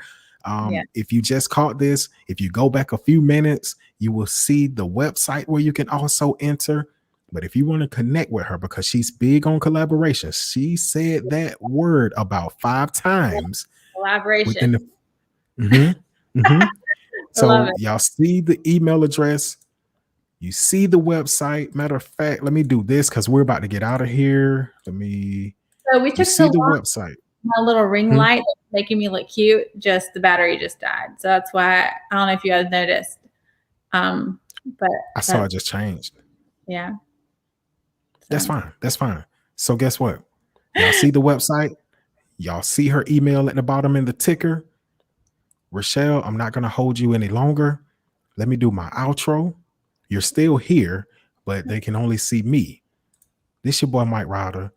If you just caught this, if you go back a few minutes, you will see the website where you can also enter. But if you want to connect with her, because she's big on collaboration, she said that word about 5 times. Collaboration. So y'all see the email address. You see the website. Matter of fact, let me do this because we're about to get out of here. So we took see the website. My little ring light that's making me look cute. Just the battery just died. So that's why I don't know if you guys noticed. but I saw it just changed. yeah. That's So, fine. That's fine. So guess what? Y'all see the website? Y'all see her email at the bottom in the ticker? Rochelle, I'm not going to hold you any longer. Let me do my outro. You're still here, but they can only see me. This your boy, Mike Ryder,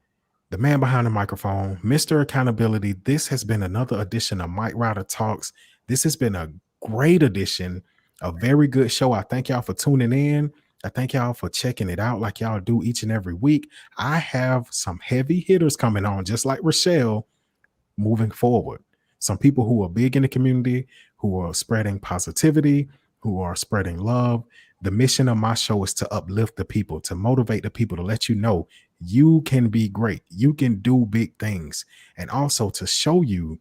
the man behind the microphone, Mr. Accountability. This has been another edition of Mike Ryder Talks. This has been a great edition, a very good show. I thank y'all for tuning in. I thank y'all for checking it out like y'all do each and every week. I have some heavy hitters coming on, just like Rochelle, moving forward. Some people who are big in the community, who are spreading positivity, who are spreading love. The mission of my show is to uplift the people, to motivate the people, to let you know you can be great. You can do big things. And also to show you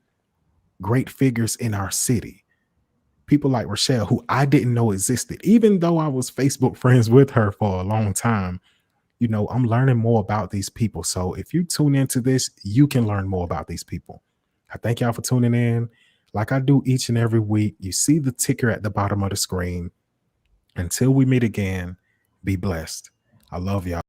great figures in our city. People like Rochelle, who I didn't know existed, even though I was Facebook friends with her for a long time. You know, I'm learning more about these people. So if you tune into this, you can learn more about these people. I thank y'all for tuning in. Like I do each and every week, you see the ticker at the bottom of the screen. Until we meet again, be blessed. I love y'all.